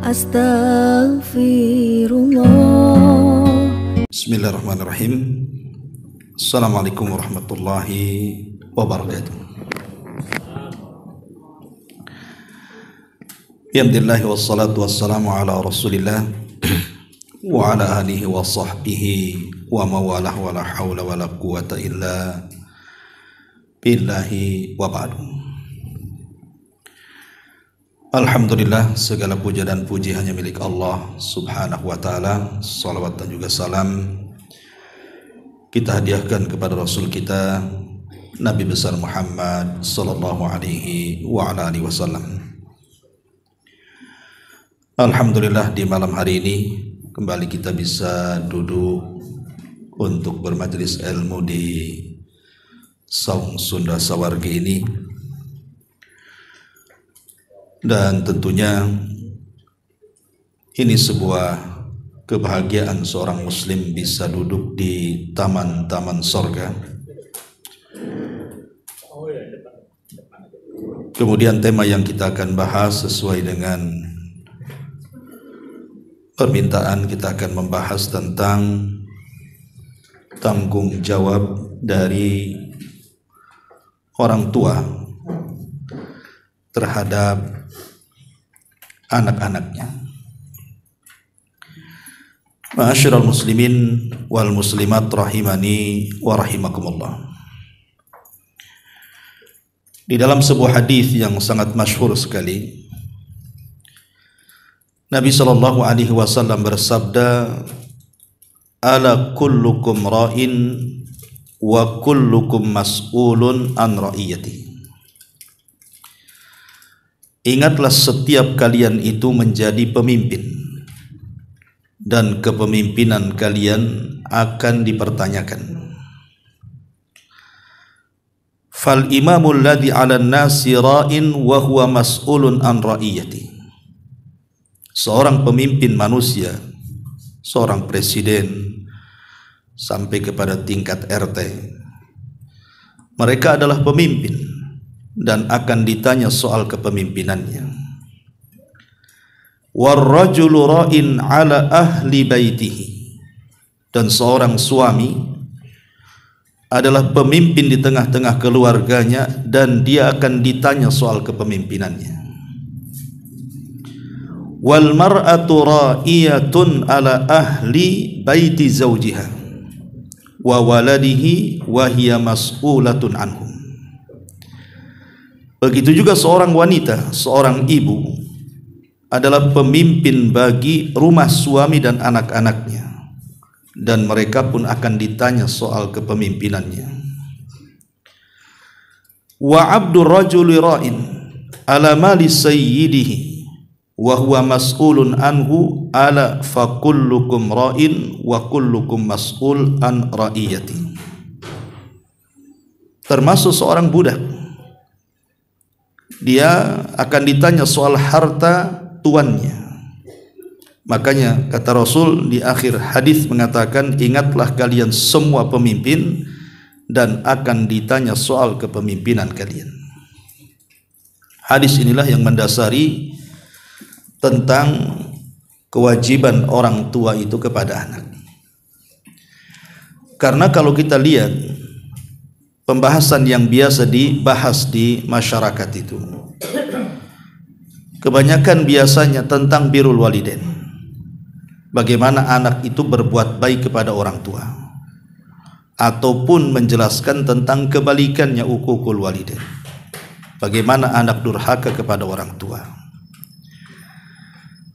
Astaghfirullah. Bismillahirrahmanirrahim. Assalamualaikum warahmatullahi wabarakatuh. Alhamdulillah wassalatu wassalamu ala rasulillah wa ala alihi wa sahbihi wa mawalah wa la hawla wa la quwata illa billahi wa ba'du. Alhamdulillah, segala puja dan puji hanya milik Allah subhanahu wa ta'ala. Salawat dan juga salam kita hadiahkan kepada Rasul kita Nabi besar Muhammad sallallahu alaihi wa ala alihi wasallam. Alhamdulillah, di malam hari ini kembali kita bisa duduk untuk bermajelis ilmu di Saung Sunda Sawargi ini. Dan tentunya ini sebuah kebahagiaan seorang muslim bisa duduk di taman-taman sorga. Kemudian tema yang kita akan bahas sesuai dengan permintaan, kita akan membahas tentang tanggung jawab dari orang tua terhadap anak-anaknya. Ma'asyiral muslimin wal muslimat rahimani wa rahimakumullah. Di dalam sebuah hadis yang sangat masyhur sekali, Nabi sallallahu alaihi wasallam bersabda, "Ala kullukum ra'in wa kullukum mas'ulun an ra'iyati." Ingatlah, setiap kalian itu menjadi pemimpin dan kepemimpinan kalian akan dipertanyakan. Fal imamul ladzi 'alan nasi ra'in wa huwa mas'ulun an ra'iyati. Seorang pemimpin manusia, seorang presiden sampai kepada tingkat RT, mereka adalah pemimpin dan akan ditanya soal kepemimpinannya. Warrajulu ra'in ala ahli baitihi. Dan seorang suami adalah pemimpin di tengah-tengah keluarganya dan dia akan ditanya soal kepemimpinannya. Wal mar'atu ra'iyatun ala ahli baiti zawjiha wa waladihi wa hiya mas'ulatun anhum. Begitu juga seorang wanita, seorang ibu adalah pemimpin bagi rumah suami dan anak-anaknya, dan mereka pun akan ditanya soal kepemimpinannya. Wa abdur rajuli ra'in ala mali sayyidihi wa huwa mas'ulun anhu ala fa kullukum ra'in wa kullukum mas'ul an ra'iyati. Termasuk seorang budak, dia akan ditanya soal harta tuannya. Makanya kata Rasul di akhir hadis mengatakan, ingatlah kalian semua pemimpin dan akan ditanya soal kepemimpinan kalian. Hadis inilah yang mendasari tentang kewajiban orang tua itu kepada anak. Karena kalau kita lihat pembahasan yang biasa dibahas di masyarakat itu, kebanyakan biasanya tentang birrul walidain. Bagaimana anak itu berbuat baik kepada orang tua, ataupun menjelaskan tentang kebalikannya, uququl walidain. Bagaimana anak durhaka kepada orang tua.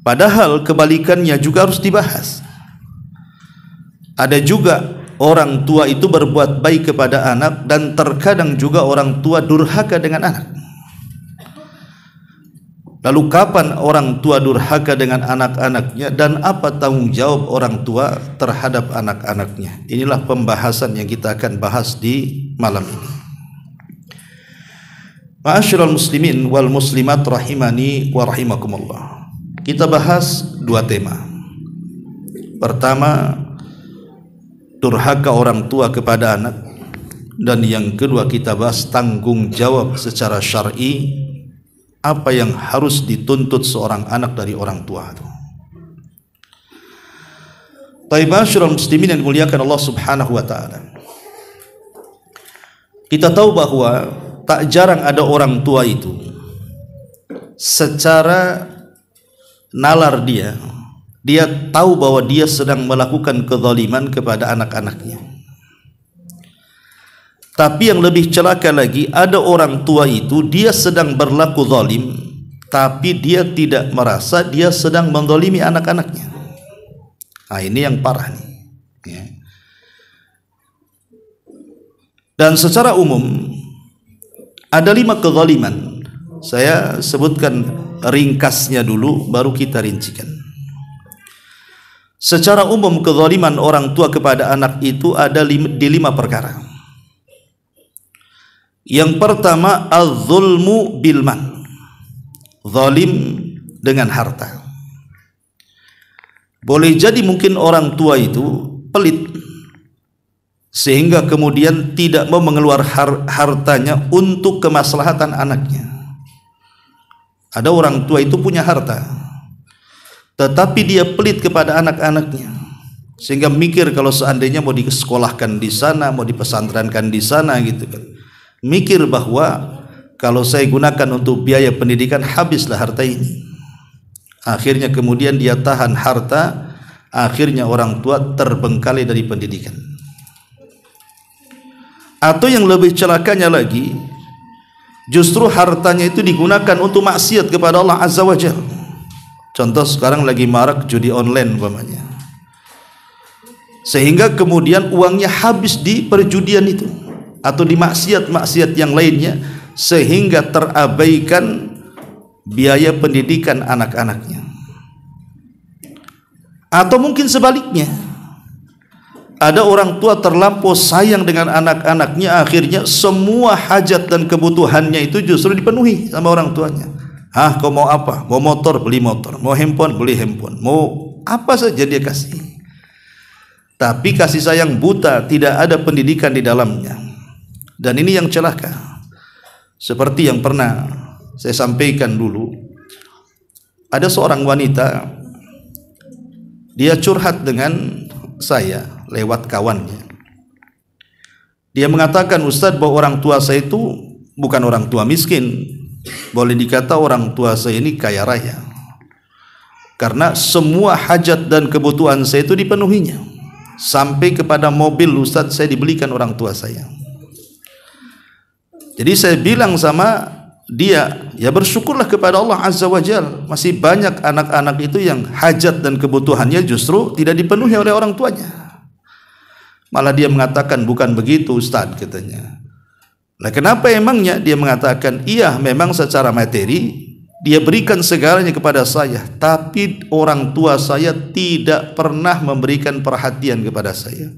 Padahal kebalikannya juga harus dibahas. Ada juga orang tua itu berbuat baik kepada anak, dan terkadang juga orang tua durhaka dengan anak. Lalu kapan orang tua durhaka dengan anak-anaknya, dan apa tanggung jawab orang tua terhadap anak-anaknya? Inilah pembahasan yang kita akan bahas di malam ini. Ma'asyiral muslimin wal muslimat rahimani wa rahimakumullah. Kita bahas dua tema. Pertama, durhaka orang tua kepada anak, dan yang kedua kita bahas tanggung jawab secara syar'i apa yang harus dituntut seorang anak dari orang tua itu. Taibashirul muslimin yang dimuliakan Allah Subhanahu wa taala. Kita tahu bahwa tak jarang ada orang tua itu secara nalar dia tahu bahwa dia sedang melakukan kezaliman kepada anak-anaknya. Tapi yang lebih celaka lagi, ada orang tua itu dia sedang berlaku zalim, tapi dia tidak merasa dia sedang menzalimi anak-anaknya. Nah, ini yang parah nih. Ya. Dan secara umum ada 5 kezaliman. Saya sebutkan ringkasnya dulu, baru kita rincikan. Secara umum kezaliman orang tua kepada anak itu ada di 5 perkara. Yang pertama, az-zulmu bil mal, zalim dengan harta. Boleh jadi mungkin orang tua itu pelit, sehingga kemudian tidak mau mengeluarkan hartanya untuk kemaslahatan anaknya. Ada orang tua itu punya harta, tetapi dia pelit kepada anak-anaknya, sehingga mikir kalau seandainya mau disekolahkan di sana, mau dipesantrenkan di sana gitu kan, mikir bahwa kalau saya gunakan untuk biaya pendidikan habislah harta ini. Akhirnya kemudian dia tahan harta, akhirnya orang tua terbengkalai dari pendidikan. Atau yang lebih celakanya lagi, justru hartanya itu digunakan untuk maksiat kepada Allah Azza wa Jalla. Contoh sekarang lagi marak judi online umpamanya, sehingga kemudian uangnya habis di perjudian itu atau di maksiat-maksiat yang lainnya, sehingga terabaikan biaya pendidikan anak-anaknya. Atau mungkin sebaliknya, ada orang tua terlampau sayang dengan anak-anaknya, akhirnya semua hajat dan kebutuhannya itu justru dipenuhi sama orang tuanya. Kau mau apa? Mau motor, beli motor. Mau handphone, beli handphone. Mau apa saja dia kasih. Tapi kasih sayang buta, tidak ada pendidikan di dalamnya. Dan ini yang celaka. Seperti yang pernah saya sampaikan dulu, ada seorang wanita, dia curhat dengan saya lewat kawannya. Dia mengatakan, Ustadz, bahwa orang tua saya itu bukan orang tua miskin, boleh dikata orang tua saya ini kaya raya, karena semua hajat dan kebutuhan saya itu dipenuhinya, sampai kepada mobil Ustadz saya dibelikan orang tua saya. Jadi saya bilang sama dia, ya bersyukurlah kepada Allah Azza wa Jalla, masih banyak anak-anak itu yang hajat dan kebutuhannya justru tidak dipenuhi oleh orang tuanya. Malah dia mengatakan, bukan begitu Ustaz, katanya. Nah, kenapa emangnya? Dia mengatakan, iya memang secara materi dia berikan segalanya kepada saya, tapi orang tua saya tidak pernah memberikan perhatian kepada saya.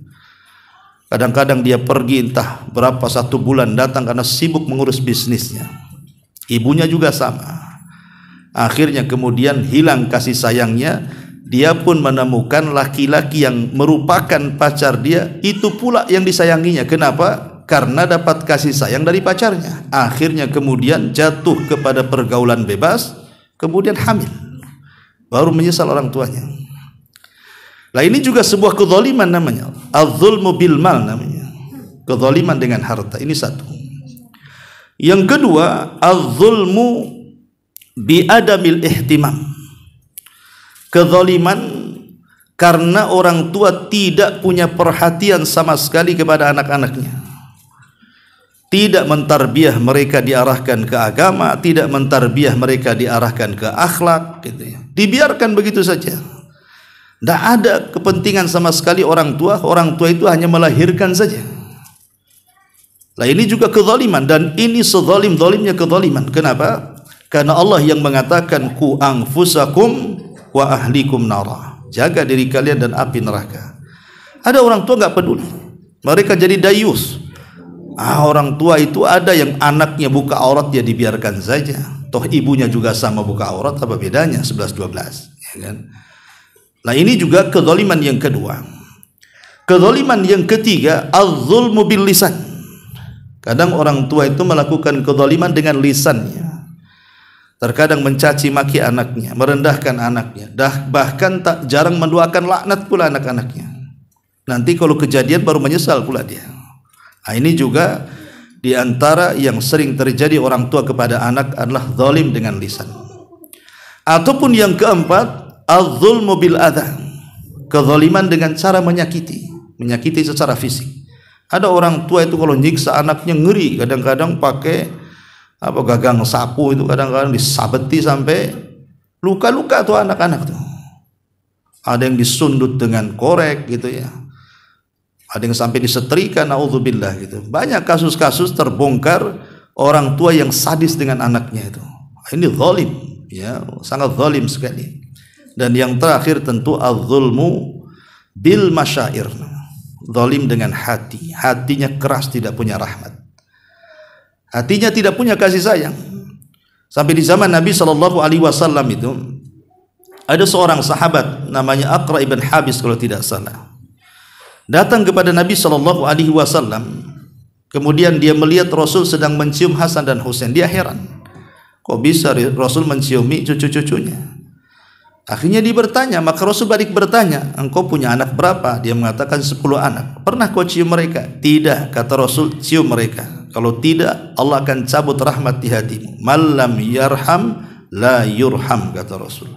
Kadang-kadang dia pergi entah berapa, 1 bulan datang karena sibuk mengurus bisnisnya. Ibunya juga sama. Akhirnya kemudian hilang kasih sayangnya. Dia pun menemukan laki-laki yang merupakan pacar dia, itu pula yang disayanginya. Kenapa? Karena dapat kasih sayang dari pacarnya. Akhirnya kemudian jatuh kepada pergaulan bebas, kemudian hamil. Baru menyesal orang tuanya. Nah, ini juga sebuah kezaliman namanya. Az-zulmu bil mal namanya. Kezaliman dengan harta. Ini satu. Yang kedua, az-zulmu bi adamil ihtimam. Kezaliman karena orang tua tidak punya perhatian sama sekali kepada anak-anaknya. Tidak mentarbiah mereka diarahkan ke agama, tidak mentarbiah mereka diarahkan ke akhlak gitu ya. Dibiarkan begitu saja. Tidak ada kepentingan sama sekali orang tua itu hanya melahirkan saja. Nah, ini juga kezaliman, dan ini sezalim-zalimnya kezaliman. Kenapa? Karena Allah yang mengatakan, ku anfusakum wa ahlikum nara, jaga diri kalian dan api neraka. Ada orang tua nggak peduli, mereka jadi dayus. Orang tua itu ada yang anaknya buka aurat dia dibiarkan saja, toh ibunya juga sama buka aurat, apa bedanya 11-12 ya kan? Nah, ini juga kezaliman yang kedua. Kezaliman yang ketiga, az-zulmu bil lisan. Kadang orang tua itu melakukan kezaliman dengan lisannya. terkadang mencaci maki anaknya, merendahkan anaknya, bahkan tak jarang mendoakan laknat pula anak-anaknya. Nanti kalau kejadian baru menyesal pula dia. Nah, ini juga di antara yang sering terjadi orang tua kepada anak adalah zalim dengan lisan. Ataupun yang keempat, az-zulmu bil adha, kezaliman dengan cara menyakiti secara fisik. Ada orang tua itu kalau nyiksa anaknya ngeri, kadang-kadang pakai gagang sapu itu, kadang-kadang disabeti sampai luka-luka tuh anak-anak tuh. Ada yang disundut dengan korek gitu ya. Ada yang sampai disetrika, naudzubillah gitu. Banyak kasus-kasus terbongkar orang tua yang sadis dengan anaknya itu. Ini zalim, ya, sangat zalim sekali. Dan yang terakhir tentu az-zulmu bil masyair. Zalim dengan hati, hatinya keras, tidak punya rahmat, hatinya tidak punya kasih sayang. Sampai di zaman Nabi SAW itu ada seorang sahabat namanya Aqra ibn Habis kalau tidak salah, datang kepada Nabi SAW. Kemudian dia melihat Rasul sedang mencium Hasan dan Husain. Dia heran, kok bisa Rasul menciumi cucu-cucunya. Akhirnya dia bertanya, maka Rasul balik bertanya, engkau punya anak berapa? Dia mengatakan 10 anak. Pernah kau cium mereka? Tidak, kata Rasul, cium mereka. Kalau tidak, Allah akan cabut rahmat di hatimu. Malam yarham la yurham, kata Rasul.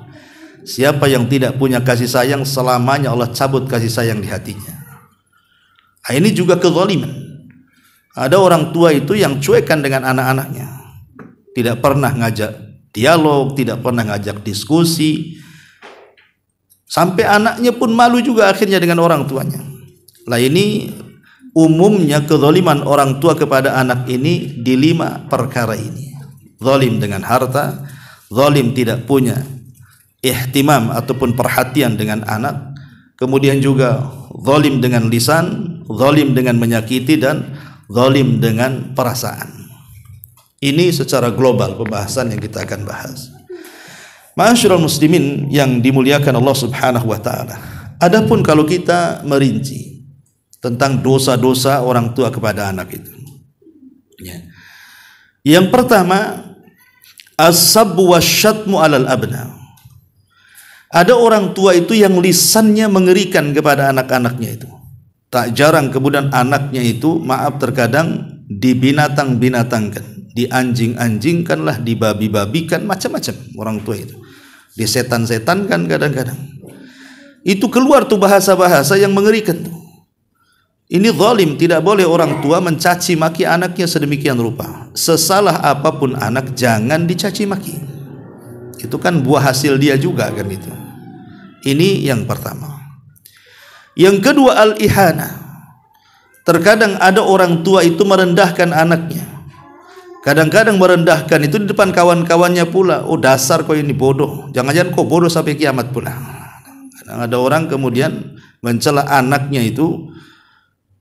Siapa yang tidak punya kasih sayang, selamanya Allah cabut kasih sayang di hatinya. Nah, ini juga kezaliman. Ada orang tua itu yang cuekan dengan anak-anaknya, tidak pernah ngajak dialog, tidak pernah ngajak diskusi. Sampai anaknya pun malu juga akhirnya dengan orang tuanya. Lah ini umumnya kezaliman orang tua kepada anak ini di 5 perkara ini. Zalim dengan harta, zalim tidak punya ihtimam ataupun perhatian dengan anak, kemudian juga zalim dengan lisan, zalim dengan menyakiti, dan zalim dengan perasaan. Ini secara global pembahasan yang kita akan bahas. Ma'asyiral muslimin yang dimuliakan Allah Subhanahu wa taala. Adapun kalau kita merinci tentang dosa-dosa orang tua kepada anak itu, ya. Yang pertama, as-sabbu wasyatmu 'alal abna. Ada orang tua itu yang lisannya mengerikan kepada anak-anaknya itu. Tak jarang kemudian anaknya itu, maaf, terkadang dibinatang-binatangkan, dianjing-anjingkanlah, dibabi-babikan, macam-macam orang tua itu. Disetan-setankan kadang-kadang. Itu keluar tuh bahasa-bahasa yang mengerikan tuh. Ini zalim, tidak boleh orang tua mencaci maki anaknya sedemikian rupa. Sesalah apapun anak jangan dicaci maki. Itu kan buah hasil dia juga kan itu. Ini yang pertama. Yang kedua, al-ihana. Terkadang ada orang tua itu merendahkan anaknya. Kadang-kadang merendahkan itu di depan kawan-kawannya pula. Oh, dasar kau ini bodoh. Jangan-jangan kau bodoh sampai kiamat pula. Kadang ada orang kemudian mencela anaknya itu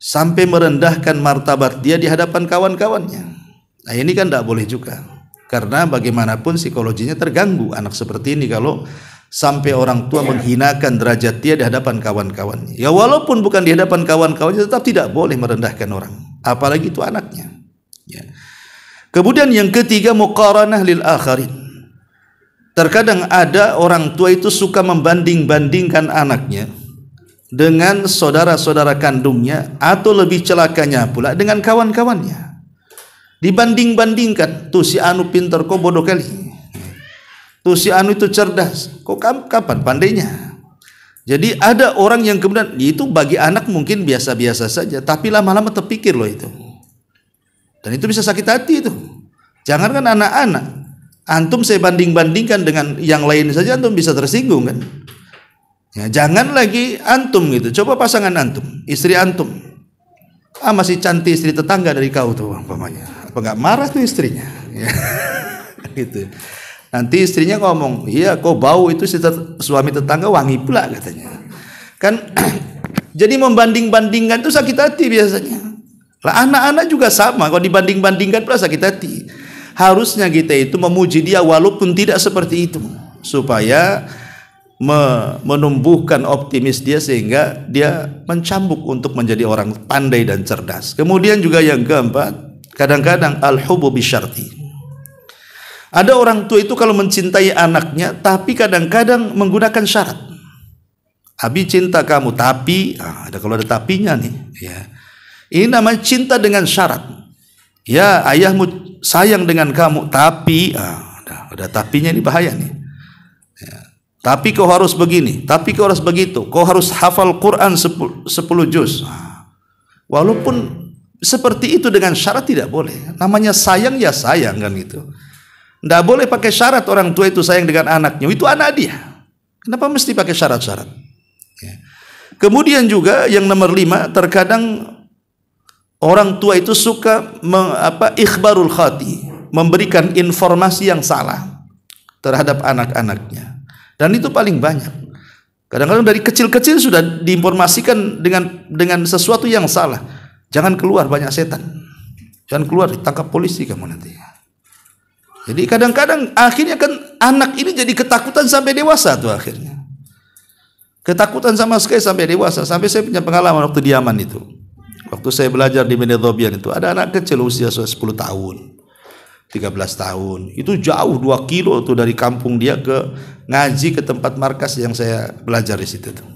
sampai merendahkan martabat dia di hadapan kawan-kawannya. Nah, ini kan tidak boleh juga. Karena bagaimanapun psikologinya terganggu anak seperti ini kalau sampai orang tua menghinakan derajat dia di hadapan kawan-kawannya. Ya walaupun bukan di hadapan kawan-kawannya, tetap tidak boleh merendahkan orang, apalagi itu anaknya, ya. Kemudian yang ketiga, muqaranah lil akharin. Terkadang ada orang tua itu suka membanding-bandingkan anaknya dengan saudara-saudara kandungnya, atau lebih celakanya pula dengan kawan-kawannya. Dibanding-bandingkan, tuh si anu pintar, kok bodoh kali. Tuh si anu itu cerdas, kok kapan pandainya. Jadi ada orang yang kemudian itu bagi anak mungkin biasa-biasa saja, tapi lama-lama terpikir loh itu. Dan itu bisa sakit hati itu. Jangankan anak-anak, antum saya banding-bandingkan dengan yang lain saja antum bisa tersinggung kan. Ya, jangan lagi antum gitu. Coba pasangan antum, istri antum. Masih cantik istri tetangga dari kau tuh umpamanya. Apa enggak marah tuh istrinya? Ya. Gitu. Nanti istrinya ngomong, "Iya, kok bau itu suami tetangga wangi pula," katanya. Kan jadi membanding-bandingkan itu sakit hati biasanya. Lah anak-anak juga sama, kalau dibanding-bandingkan pula sakit hati. Harusnya kita itu memuji dia walaupun tidak seperti itu, supaya menumbuhkan optimis dia sehingga dia mencambuk untuk menjadi orang pandai dan cerdas. Kemudian juga yang keempat, kadang-kadang al-hubbu bisyarti. Ada orang tua itu kalau mencintai anaknya, tapi kadang-kadang menggunakan syarat. Abi cinta kamu, tapi kalau ada tapinya nih, ya. Ini namanya cinta dengan syarat. Ya, ayahmu sayang dengan kamu, tapi ada tapinya, ini bahaya nih. Ya. Tapi kau harus begini, tapi kau harus begitu, kau harus hafal Quran 10 juz. Walaupun seperti itu dengan syarat tidak boleh. Namanya sayang ya sayang kan gitu. Tidak boleh pakai syarat orang tua itu sayang dengan anaknya. Itu anak dia. Kenapa mesti pakai syarat-syarat? Ya. Kemudian juga yang nomor 5, terkadang orang tua itu suka ikhbarul khati, memberikan informasi yang salah terhadap anak-anaknya. Dan itu paling banyak. Kadang-kadang dari kecil-kecil sudah diinformasikan dengan sesuatu yang salah. Jangan keluar, banyak setan. Jangan keluar, ditangkap polisi kamu nanti. Jadi kadang-kadang akhirnya kan anak ini jadi ketakutan sampai dewasa tuh akhirnya. Ketakutan sama sekali sampai dewasa. Sampai saya punya pengalaman waktu di Yaman itu. Waktu saya belajar di Menedhobian itu, ada anak kecil usia 10 tahun, 13 tahun. Itu jauh 2 kilo tuh dari kampung dia ke ngaji ke tempat markas yang saya belajar di situ tuh.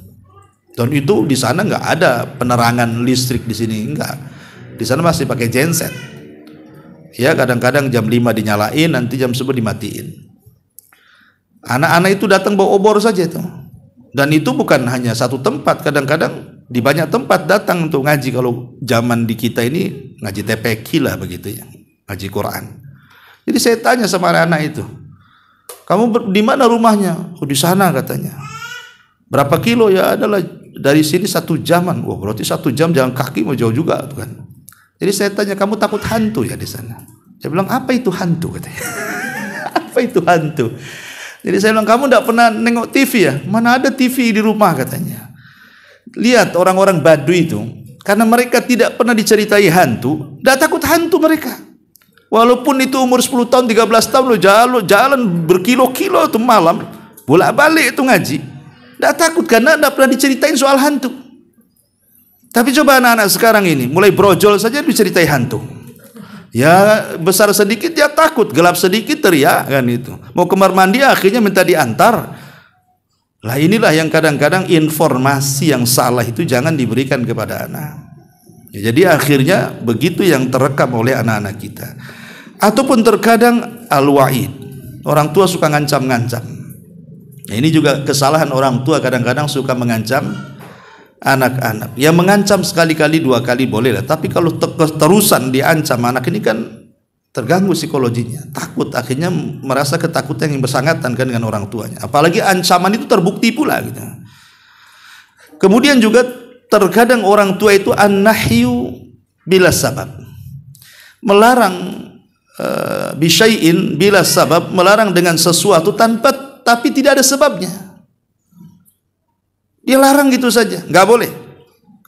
Dan itu di sana nggak ada penerangan listrik di sini, enggak. Di sana masih pakai genset. Ya, kadang-kadang jam 5 dinyalain, nanti jam 10 dimatiin. Anak-anak itu datang bawa obor saja itu. Dan itu bukan hanya satu tempat, kadang-kadang di banyak tempat datang untuk ngaji. Kalau zaman di kita ini ngaji TPQ lah begitu ya, ngaji Quran. Jadi saya tanya sama anak-anak itu, kamu di mana rumahnya? Oh, di sana katanya. Berapa kilo? Ya adalah dari sini 1 jaman. Wah, berarti 1 jam jalan kaki mau jauh juga tuh kan. Jadi saya tanya, kamu takut hantu ya di sana? Saya bilang, apa itu hantu katanya? Apa itu hantu? Jadi saya bilang, kamu tidak pernah nengok TV ya? Mana ada TV di rumah katanya. Lihat orang-orang Baduy itu, karena mereka tidak pernah diceritai hantu, tidak takut hantu mereka. Walaupun itu umur 10 tahun, 13 tahun lo jalan berkilo-kilo tuh malam, bolak-balik itu ngaji. Tidak takut karena tidak pernah diceritain soal hantu. Tapi coba anak-anak sekarang ini mulai brojol saja diceritai hantu. Ya besar sedikit dia takut, gelap sedikit teriak kan itu. Mau kamar mandi akhirnya minta diantar. Lah inilah yang kadang-kadang informasi yang salah itu jangan diberikan kepada anak. Ya, jadi akhirnya begitu yang terekam oleh anak-anak kita. Ataupun terkadang al-wa'id. Orang tua suka ngancam-ngancam. Nah, ini juga kesalahan orang tua, kadang-kadang suka mengancam anak-anak. Ya mengancam sekali-kali 2 kali boleh lah, tapi kalau terusan diancam anak ini kan terganggu psikologinya, takut, akhirnya merasa ketakutan yang bersangatan kan dengan orang tuanya. Apalagi ancaman itu terbukti pula gitu. Kemudian juga terkadang orang tua itu an-nahyu bila sabab, melarang bisyai'in bila sabab, melarang dengan sesuatu tapi tidak ada sebabnya. Dia larang gitu saja, nggak boleh.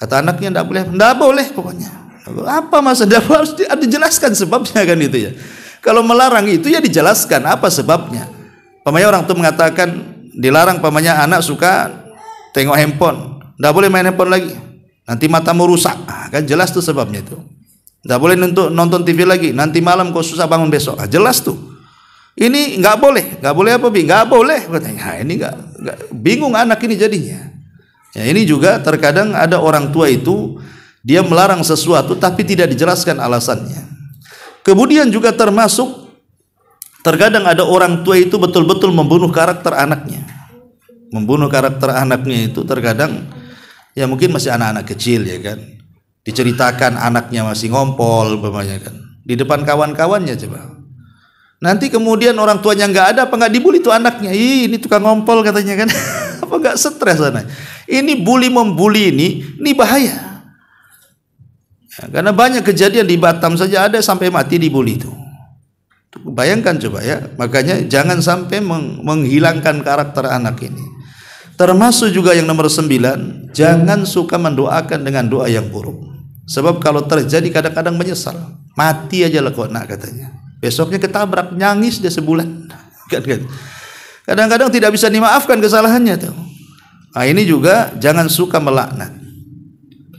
Kata anaknya nggak boleh pokoknya. Apa maksudnya? Harus dijelaskan sebabnya kan itu ya. Kalau melarang itu ya dijelaskan apa sebabnya. Pamannya orang tua mengatakan dilarang, pamannya anak suka tengok handphone, nggak boleh main handphone lagi, nanti matamu rusak. Kan jelas tuh sebabnya itu. Nggak boleh nonton TV lagi, nanti malam kau susah bangun besok. Jelas tuh. Ini nggak boleh apa bi? Nggak boleh katanya. Ini nggak bingung anak ini jadinya. Ya, ini juga terkadang ada orang tua itu dia melarang sesuatu tapi tidak dijelaskan alasannya. Kemudian juga termasuk terkadang ada orang tua itu betul-betul membunuh karakter anaknya. Membunuh karakter anaknya itu terkadang ya mungkin masih anak-anak kecil ya kan. Diceritakan anaknya masih ngompol umpamanya kan. Di depan kawan-kawannya coba. Nanti kemudian orang tuanya nggak ada, apa nggak dibully tuh anaknya. Ini tukang ngompol katanya kan. Apa nggak stres anaknya. Ini bully membuli ini bahaya. Ya, karena banyak kejadian di Batam saja ada sampai mati dibully itu. Bayangkan coba ya. Makanya jangan sampai menghilangkan karakter anak ini. Termasuk juga yang nomor 9, jangan suka mendoakan dengan doa yang buruk. Sebab kalau terjadi kadang-kadang menyesal. Mati aja lah kok nak katanya. Besoknya ketabrak, nyangis dia sebulan. Kadang-kadang tidak bisa dimaafkan kesalahannya tuh. Nah, ini juga jangan suka melaknat.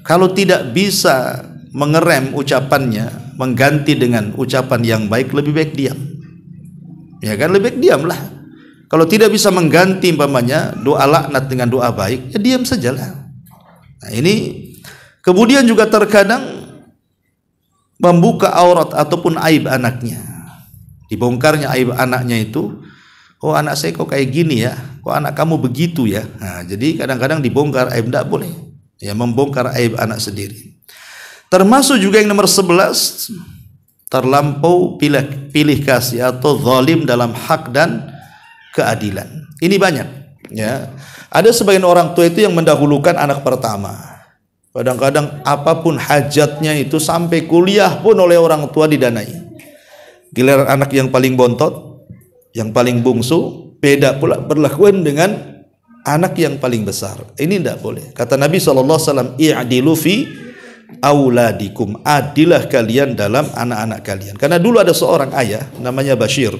Kalau tidak bisa mengerem ucapannya, mengganti dengan ucapan yang baik, lebih baik diam. Ya kan, lebih baik diamlah. Kalau tidak bisa mengganti umpamanya doa laknat dengan doa baik, ya diam sajalah. Nah, ini kemudian juga terkadang membuka aurat ataupun aib anaknya. Dibongkarnya aib anaknya itu, oh anak saya kok kayak gini ya, kok anak kamu begitu ya. Nah, jadi kadang-kadang dibongkar aib, tidak boleh. Ya, membongkar aib anak sendiri. Termasuk juga yang nomor 11, terlampau pilih kasih atau zalim dalam hak dan keadilan. Ini banyak, ya. Ada sebagian orang tua itu yang mendahulukan anak pertama. Kadang-kadang apapun hajatnya itu sampai kuliah pun oleh orang tua didanai. Giliran anak yang paling bontot, yang paling bungsu, beda pula berlakuan dengan anak yang paling besar. Ini tidak boleh. Kata Nabi SAW, i'dilu fi auladikum, adilah kalian dalam anak-anak kalian. Karena dulu ada seorang ayah namanya Bashir,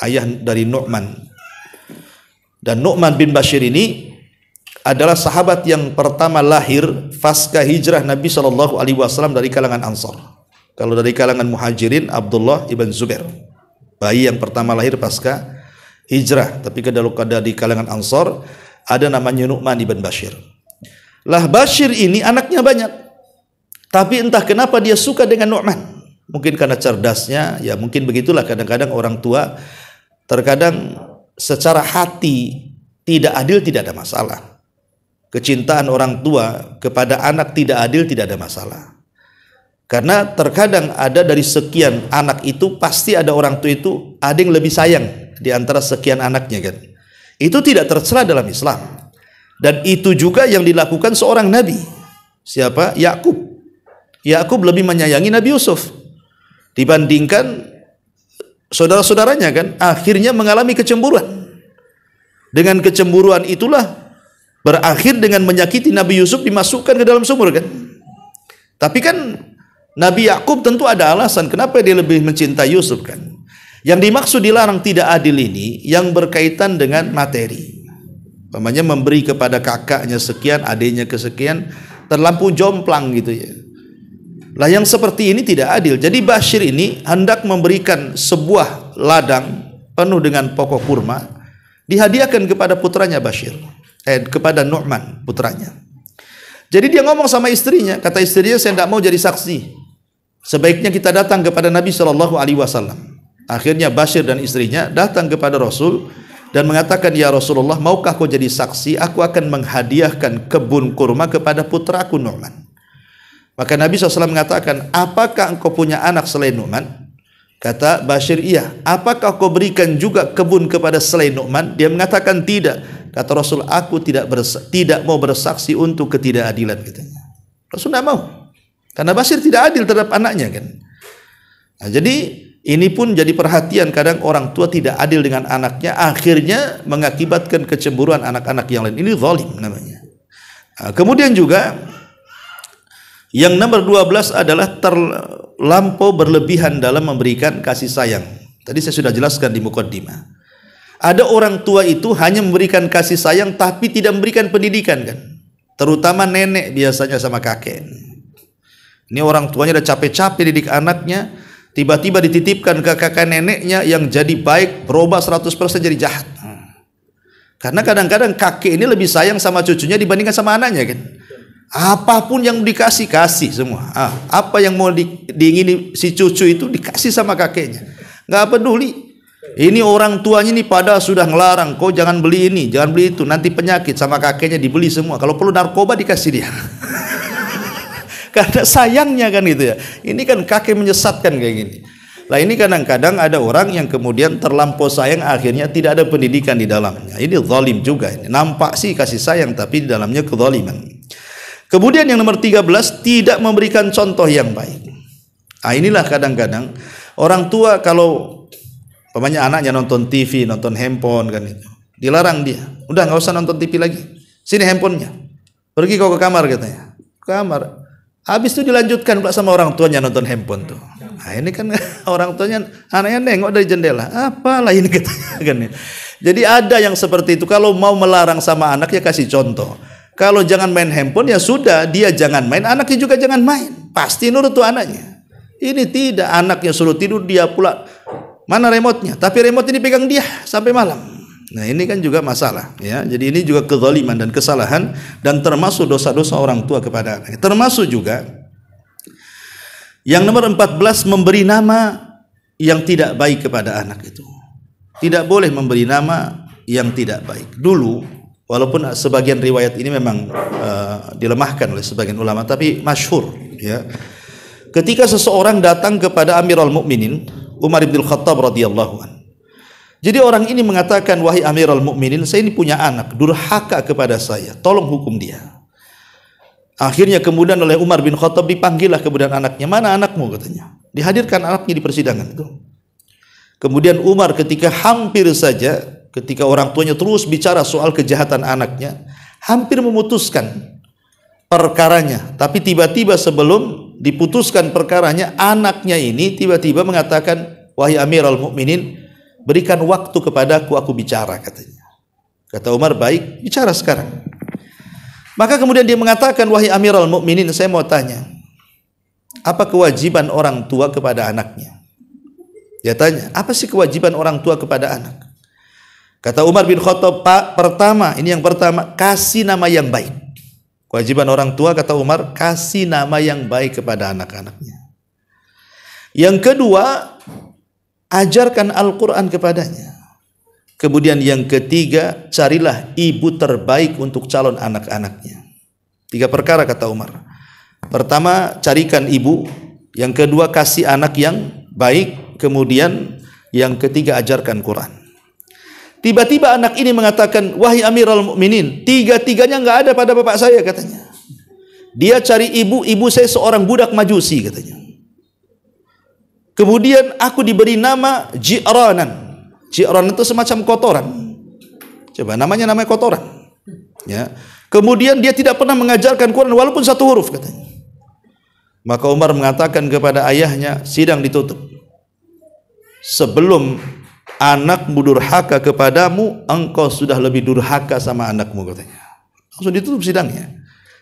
ayah dari Nu'man. Dan Nu'man bin Bashir ini adalah sahabat yang pertama lahir pasca hijrah Nabi SAW dari kalangan Ansar. Kalau dari kalangan Muhajirin, Abdullah ibn Zubair, bayi yang pertama lahir pasca hijrah. Tapi kalau di kalangan Ansar ada namanya Nu'man ibn Bashir. Lah Bashir ini anaknya banyak, tapi entah kenapa dia suka dengan Nu'man. Mungkin karena cerdasnya, ya mungkin begitulah. Kadang-kadang orang tua terkadang secara hati tidak adil, tidak ada masalah. Kecintaan orang tua kepada anak tidak adil, tidak ada masalah. Karena terkadang ada dari sekian anak itu pasti ada orang tua itu ada yang lebih sayang di antara sekian anaknya kan. Itu tidak tercela dalam Islam. Dan itu juga yang dilakukan seorang nabi. Siapa? Yakub. Yakub lebih menyayangi Nabi Yusuf dibandingkan saudara-saudaranya kan. Akhirnya mengalami kecemburuan. Dengan kecemburuan itulah berakhir dengan menyakiti Nabi Yusuf, dimasukkan ke dalam sumur kan. Tapi kan Nabi Yakub tentu ada alasan kenapa dia lebih mencintai Yusuf kan. Yang dimaksud dilarang tidak adil ini yang berkaitan dengan materi. Namanya memberi kepada kakaknya sekian, adiknya kesekian, terlampau jomplang gitu ya. Lah yang seperti ini tidak adil. Jadi Bashir ini hendak memberikan sebuah ladang penuh dengan pokok kurma, dihadiahkan kepada putranya Bashir, kepada Nu'man putranya. Jadi dia ngomong sama istrinya, kata istrinya, saya tidak mau jadi saksi. Sebaiknya kita datang kepada Nabi SAW. Akhirnya Bashir dan istrinya datang kepada Rasul dan mengatakan, ya Rasulullah, maukah kau jadi saksi? Aku akan menghadiahkan kebun kurma kepada putraku Nu'man. Maka Nabi SAW mengatakan, apakah engkau punya anak selain Nu'man? Kata Bashir, iya. Apakah kau berikan juga kebun kepada selain Nu'man? Dia mengatakan tidak. Kata Rasul, aku tidak mau bersaksi untuk ketidakadilan, katanya. Rasul tidak mau. Karena Bashir tidak adil terhadap anaknya kan. Nah, jadi ini pun jadi perhatian, kadang orang tua tidak adil dengan anaknya, akhirnya mengakibatkan kecemburuan anak-anak yang lain. Ini zalim namanya. Nah, kemudian juga yang nomor 12 adalah terlampau berlebihan dalam memberikan kasih sayang. Tadi saya sudah jelaskan di mukaddimah. Ada orang tua itu hanya memberikan kasih sayang tapi tidak memberikan pendidikan kan. Terutama nenek biasanya sama kakek. Ini orang tuanya udah capek-capek didik anaknya, tiba-tiba dititipkan ke kakak neneknya yang jadi baik, berubah 100% jadi jahat. Karena kadang-kadang kakek ini lebih sayang sama cucunya dibandingkan sama anaknya kan. Apapun yang dikasih, kasih semua. Apa yang mau diingini si cucu itu dikasih sama kakeknya. Nggak peduli. Ini orang tuanya ini padahal sudah ngelarang, kau jangan beli ini, jangan beli itu, nanti penyakit, sama kakeknya dibeli semua. Kalau perlu narkoba dikasih dia. Karena sayangnya kan gitu ya. Ini kan kakek menyesatkan kayak gini. Lah ini kadang-kadang ada orang yang kemudian terlampau sayang, akhirnya tidak ada pendidikan di dalamnya. Ini zalim juga ini. Nampak sih kasih sayang tapi di dalamnya kezaliman. Kemudian yang nomor 13, tidak memberikan contoh yang baik. Nah, inilah kadang-kadang orang tua kalau umpamanya anaknya nonton TV, nonton handphone kan itu, dilarang dia. Udah nggak usah nonton TV lagi. Sini handphonenya. Pergi kau ke kamar katanya. Kamar. Habis itu dilanjutkan pula sama orang tuanya nonton handphone tuh. Nah, ini kan orang tuanya, anaknya nengok dari jendela. Apalah ini katanya kan. Jadi ada yang seperti itu. Kalau mau melarang sama anak ya kasih contoh. Kalau jangan main handphone ya sudah, dia jangan main, anaknya juga jangan main. Pasti nurut tuh anaknya. Ini tidak, anaknya suruh tidur dia pula Mana remote-nya? Tapi remote ini pegang dia sampai malam. Nah, ini kan juga masalah, ya. Jadi ini juga kezaliman dan kesalahan, dan termasuk dosa-dosa orang tua kepada anak. Termasuk juga yang nomor 14, memberi nama yang tidak baik kepada anak itu. Tidak boleh memberi nama yang tidak baik. Dulu, walaupun sebagian riwayat ini memang dilemahkan oleh sebagian ulama, tapi masyhur, ya. Ketika seseorang datang kepada Amirul Mukminin Umar bin Khattab radhiyallahu anhu. Jadi orang ini mengatakan, wahai Amirul Mukminin, saya ini punya anak, durhaka kepada saya, tolong hukum dia. Akhirnya kemudian oleh Umar bin Khattab dipanggillah kemudian anaknya. Mana anakmu, katanya. Dihadirkan anaknya di persidangan itu. Kemudian Umar ketika hampir saja, ketika orang tuanya terus bicara soal kejahatan anaknya, hampir memutuskan perkaranya. Tapi tiba-tiba sebelum diputuskan perkaranya, anaknya ini tiba-tiba mengatakan, wahai Amirul Mukminin, berikan waktu kepadaku, aku bicara, katanya. Kata Umar, baik, bicara sekarang. Maka kemudian dia mengatakan, wahai Amirul Mukminin, saya mau tanya, apa kewajiban orang tua kepada anaknya? Dia tanya, apa sih kewajiban orang tua kepada anak? Kata Umar bin Khattab, Pak, pertama, ini yang pertama, kasih nama yang baik. Kewajiban orang tua, kata Umar, kasih nama yang baik kepada anak-anaknya. Yang kedua, ajarkan Al-Quran kepadanya. Kemudian yang ketiga, carilah ibu terbaik untuk calon anak-anaknya. 3 perkara, kata Umar. Pertama, carikan ibu. Yang kedua, kasih anak yang baik. Kemudian yang ketiga, ajarkan Quran. Tiba-tiba anak ini mengatakan, wahai Amirul Mukminin, 3-tiganya nggak ada pada bapak saya, katanya. Dia cari ibu saya seorang budak majusi, katanya. Kemudian aku diberi nama Ji'ranan. Ji'ranan itu semacam kotoran. Coba, namanya kotoran. Ya. Kemudian dia tidak pernah mengajarkan Quran walaupun 1 huruf, katanya. Maka Umar mengatakan kepada ayahnya, sidang ditutup. Sebelum anakmu durhaka kepadamu, engkau sudah lebih durhaka sama anakmu, katanya. Langsung ditutup sidangnya.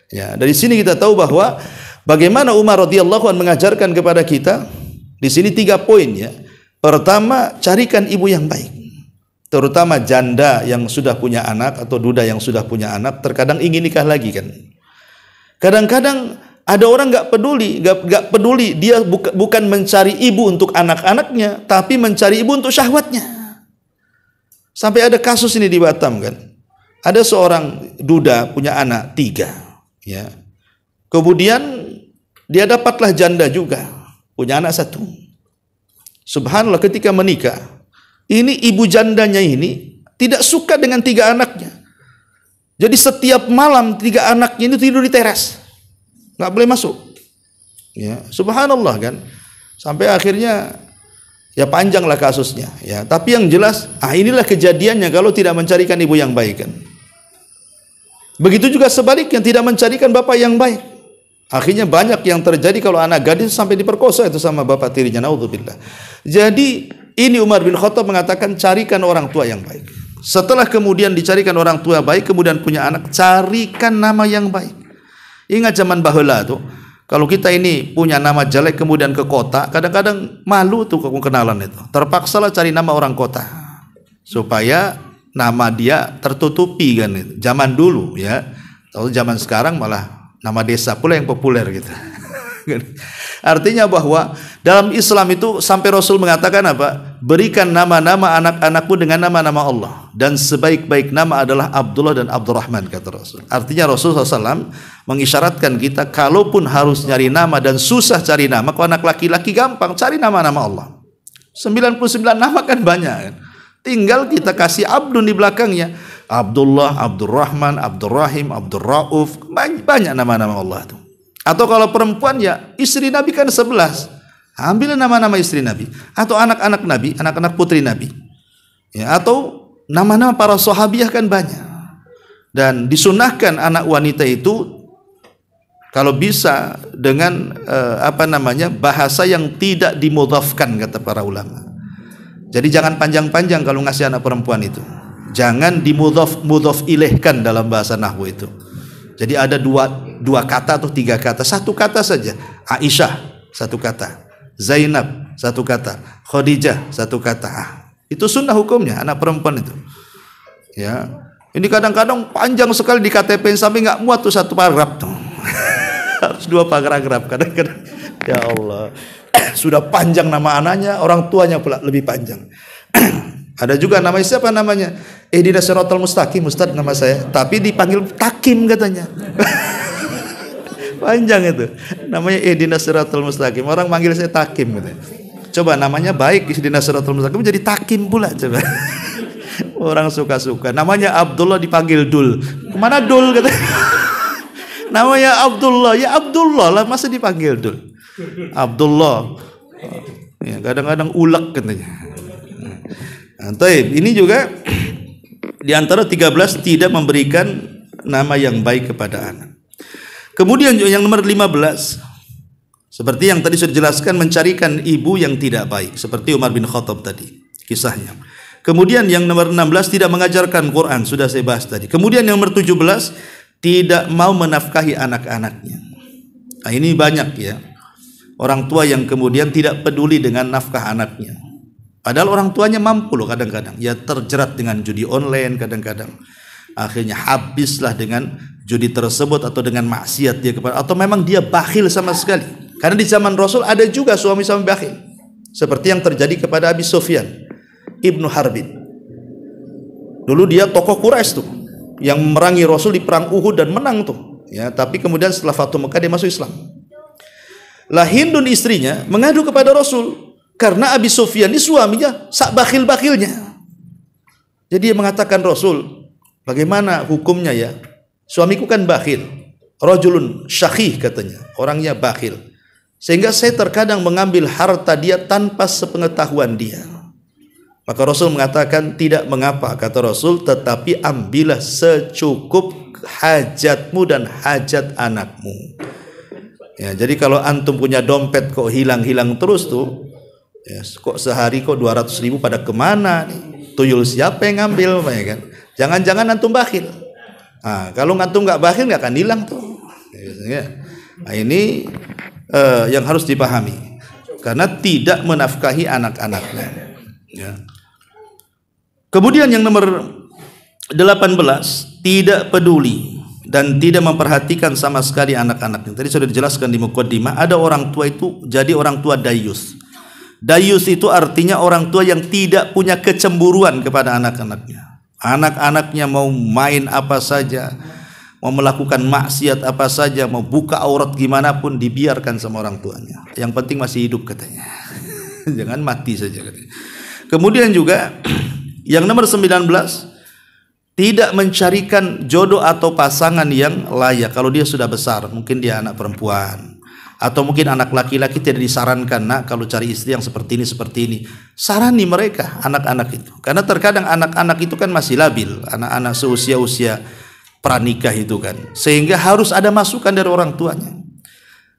Ya, dari sini kita tahu bahwa bagaimana Umar radhiyallahu anhu mengajarkan kepada kita. Di sini 3 poin, ya. Pertama, carikan ibu yang baik. Terutama janda yang sudah punya anak atau duda yang sudah punya anak, terkadang ingin nikah lagi, kan. Kadang-kadang ada orang nggak peduli, dia bukan mencari ibu untuk anak-anaknya, tapi mencari ibu untuk syahwatnya. Sampai ada kasus ini di Batam, kan. Ada seorang duda punya anak 3, ya. Kemudian dia dapatlah janda juga, punya anak 1. Subhanallah, ketika menikah, ini ibu jandanya ini tidak suka dengan 3 anaknya. Jadi setiap malam 3 anaknya ini tidur di teras, nggak boleh masuk. Ya, subhanallah, kan. Sampai akhirnya ya panjanglah kasusnya. Ya, tapi yang jelas, inilah kejadiannya kalau tidak mencarikan ibu yang baik, kan. Begitu juga sebaliknya, tidak mencarikan bapak yang baik. Akhirnya banyak yang terjadi kalau anak gadis sampai diperkosa itu sama bapak tirinya, naudzubillah. Jadi ini Umar bin Khattab mengatakan, carikan orang tua yang baik. Setelah kemudian dicarikan orang tua baik, kemudian punya anak, carikan nama yang baik. Ingat zaman baheula tuh, kalau kita ini punya nama jelek kemudian ke kota, kadang-kadang malu tuh kenalan itu. Terpaksalah cari nama orang kota supaya nama dia tertutupi, kan itu. Zaman dulu, ya. Kalau zaman sekarang malah nama desa pula yang populer, gitu. Artinya bahwa dalam Islam itu sampai Rasul mengatakan apa? Berikan nama-nama anak-anakmu dengan nama-nama Allah, dan sebaik-baik nama adalah Abdullah dan Abdurrahman, kata Rasul. Artinya Rasul SAW mengisyaratkan kita, kalaupun harus nyari nama dan susah cari nama, kalau anak laki-laki gampang, cari nama-nama Allah. 99 nama kan banyak, kan? Tinggal kita kasih Abdun di belakangnya. Abdullah, Abdurrahman, Abdurrahim, Abdurrauf, banyak nama-nama Allah itu. Atau kalau perempuan, ya istri Nabi kan 11, ambil nama-nama istri Nabi. Atau anak-anak Nabi, anak-anak putri Nabi, ya. Atau nama-nama para sahabiah kan banyak. Dan disunahkan anak wanita itu kalau bisa dengan bahasa yang tidak dimudhafkan, kata para ulama. Jadi jangan panjang-panjang kalau ngasih anak perempuan itu. Jangan dimudhaf ilaihkan dalam bahasa nahwu itu. Jadi ada dua kata atau 3 kata, 1 kata saja. Aisyah 1 kata, Zainab satu kata. Khadijah, satu kata. Itu sunnah hukumnya, anak perempuan itu. Ya, ini kadang-kadang panjang sekali di KTP sampai nggak muat tuh satu paragraf tuh. Harus 2 paragraf kadang-kadang. Ya Allah, sudah panjang nama anaknya, orang tuanya pula lebih panjang. Ada juga namanya siapa namanya? Ihdinas siratal mustaqim, Ustaz nama saya, tapi dipanggil Takim katanya. Panjang itu. Namanya Ihdinas siratal mustaqim. Orang manggil saya Takim katanya. Coba namanya baik Ihdinas siratal mustaqim jadi Takim pula coba. Orang suka-suka. Namanya Abdullah dipanggil Dul. Kemana Dul katanya? Namanya Abdullah, ya Abdullah lah, masa dipanggil Dul? Abdullah. Ya, kadang-kadang ulak katanya. Nah, ini juga di antara 13 tidak memberikan nama yang baik kepada anak. Kemudian yang nomor 15, seperti yang tadi sudah dijelaskan, mencarikan ibu yang tidak baik, seperti Umar bin Khattab tadi kisahnya. Kemudian yang nomor 16, tidak mengajarkan Quran, sudah saya bahas tadi. Kemudian yang nomor 17, tidak mau menafkahi anak-anaknya. Nah, ini banyak ya, orang tua yang kemudian tidak peduli dengan nafkah anaknya. Padahal orang tuanya mampu loh kadang-kadang. Ya terjerat dengan judi online kadang-kadang. Akhirnya habislah dengan judi tersebut atau dengan maksiat dia kepada, atau memang dia bakhil sama sekali. Karena di zaman Rasul ada juga suami-suami bakhil. Seperti yang terjadi kepada Abi Sufyan Ibnu Harbin. Dulu dia tokoh Quraisy tuh yang memerangi Rasul di perang Uhud dan menang tuh. Ya, tapi kemudian setelah Fatu Mekah dia masuk Islam. Lah Hindun istrinya mengadu kepada Rasul karena Abi Sufyan ini suaminya sak bakhil-bakhilnya. Jadi dia mengatakan, Rasul, bagaimana hukumnya ya? Suamiku kan bakhil. Rajulun syakhih katanya, orangnya bakhil. Sehingga saya terkadang mengambil harta dia tanpa sepengetahuan dia. Maka Rasul mengatakan, tidak mengapa, kata Rasul, tetapi ambillah secukup hajatmu dan hajat anakmu. Ya, jadi kalau antum punya dompet kok hilang-hilang terus tuh, ya, kok sehari kok 200.000 pada kemana nih? Tuyul siapa yang ngambil, ya kan? Jangan-jangan antum bakhil. Nah, kalau antum nggak bakhil nggak akan hilang tuh. Ya. Nah, ini yang harus dipahami, karena tidak menafkahi anak-anaknya. Ya. Kemudian yang nomor 18, tidak peduli dan tidak memperhatikan sama sekali anak-anaknya. Tadi sudah dijelaskan di muqaddimah, ada orang tua itu jadi orang tua dayus. Dayus itu artinya orang tua yang tidak punya kecemburuan kepada anak-anaknya. Anak-anaknya mau main apa saja, mau melakukan maksiat apa saja, mau buka aurat gimana pun dibiarkan sama orang tuanya. Yang penting masih hidup katanya. Jangan mati saja katanya. Kemudian juga yang nomor 19, tidak mencarikan jodoh atau pasangan yang layak. Kalau dia sudah besar, mungkin dia anak perempuan, atau mungkin anak laki-laki, tidak disarankan, nak kalau cari istri yang seperti ini. Sarani mereka, anak-anak itu. Karena terkadang anak-anak itu kan masih labil, anak-anak seusia-usia pranikah itu kan. Sehingga harus ada masukan dari orang tuanya.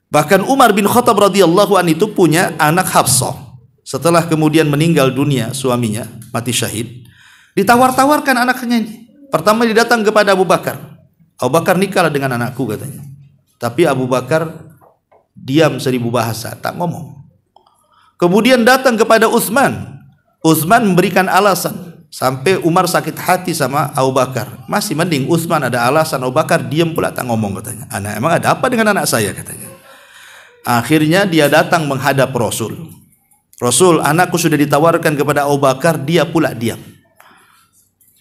Bahkan Umar bin Khattab radhiyallahu anhu itu punya anak Hafsah. Setelah kemudian meninggal dunia suaminya, mati syahid, ditawar-tawarkan anaknya ini. Pertama dia datang kepada Abu Bakar. Abu Bakar, nikahlah dengan anakku katanya. Tapi Abu Bakar diam 1000 bahasa, tak ngomong. Kemudian datang kepada Utsman. Utsman memberikan alasan sampai Umar sakit hati sama Abu Bakar. Masih mending Utsman ada alasan, Abu Bakar diam pula tak ngomong katanya. Anak, emang ada apa dengan anak saya katanya. Akhirnya dia datang menghadap Rasul. Rasul, anakku sudah ditawarkan kepada Abu Bakar, dia pula diam.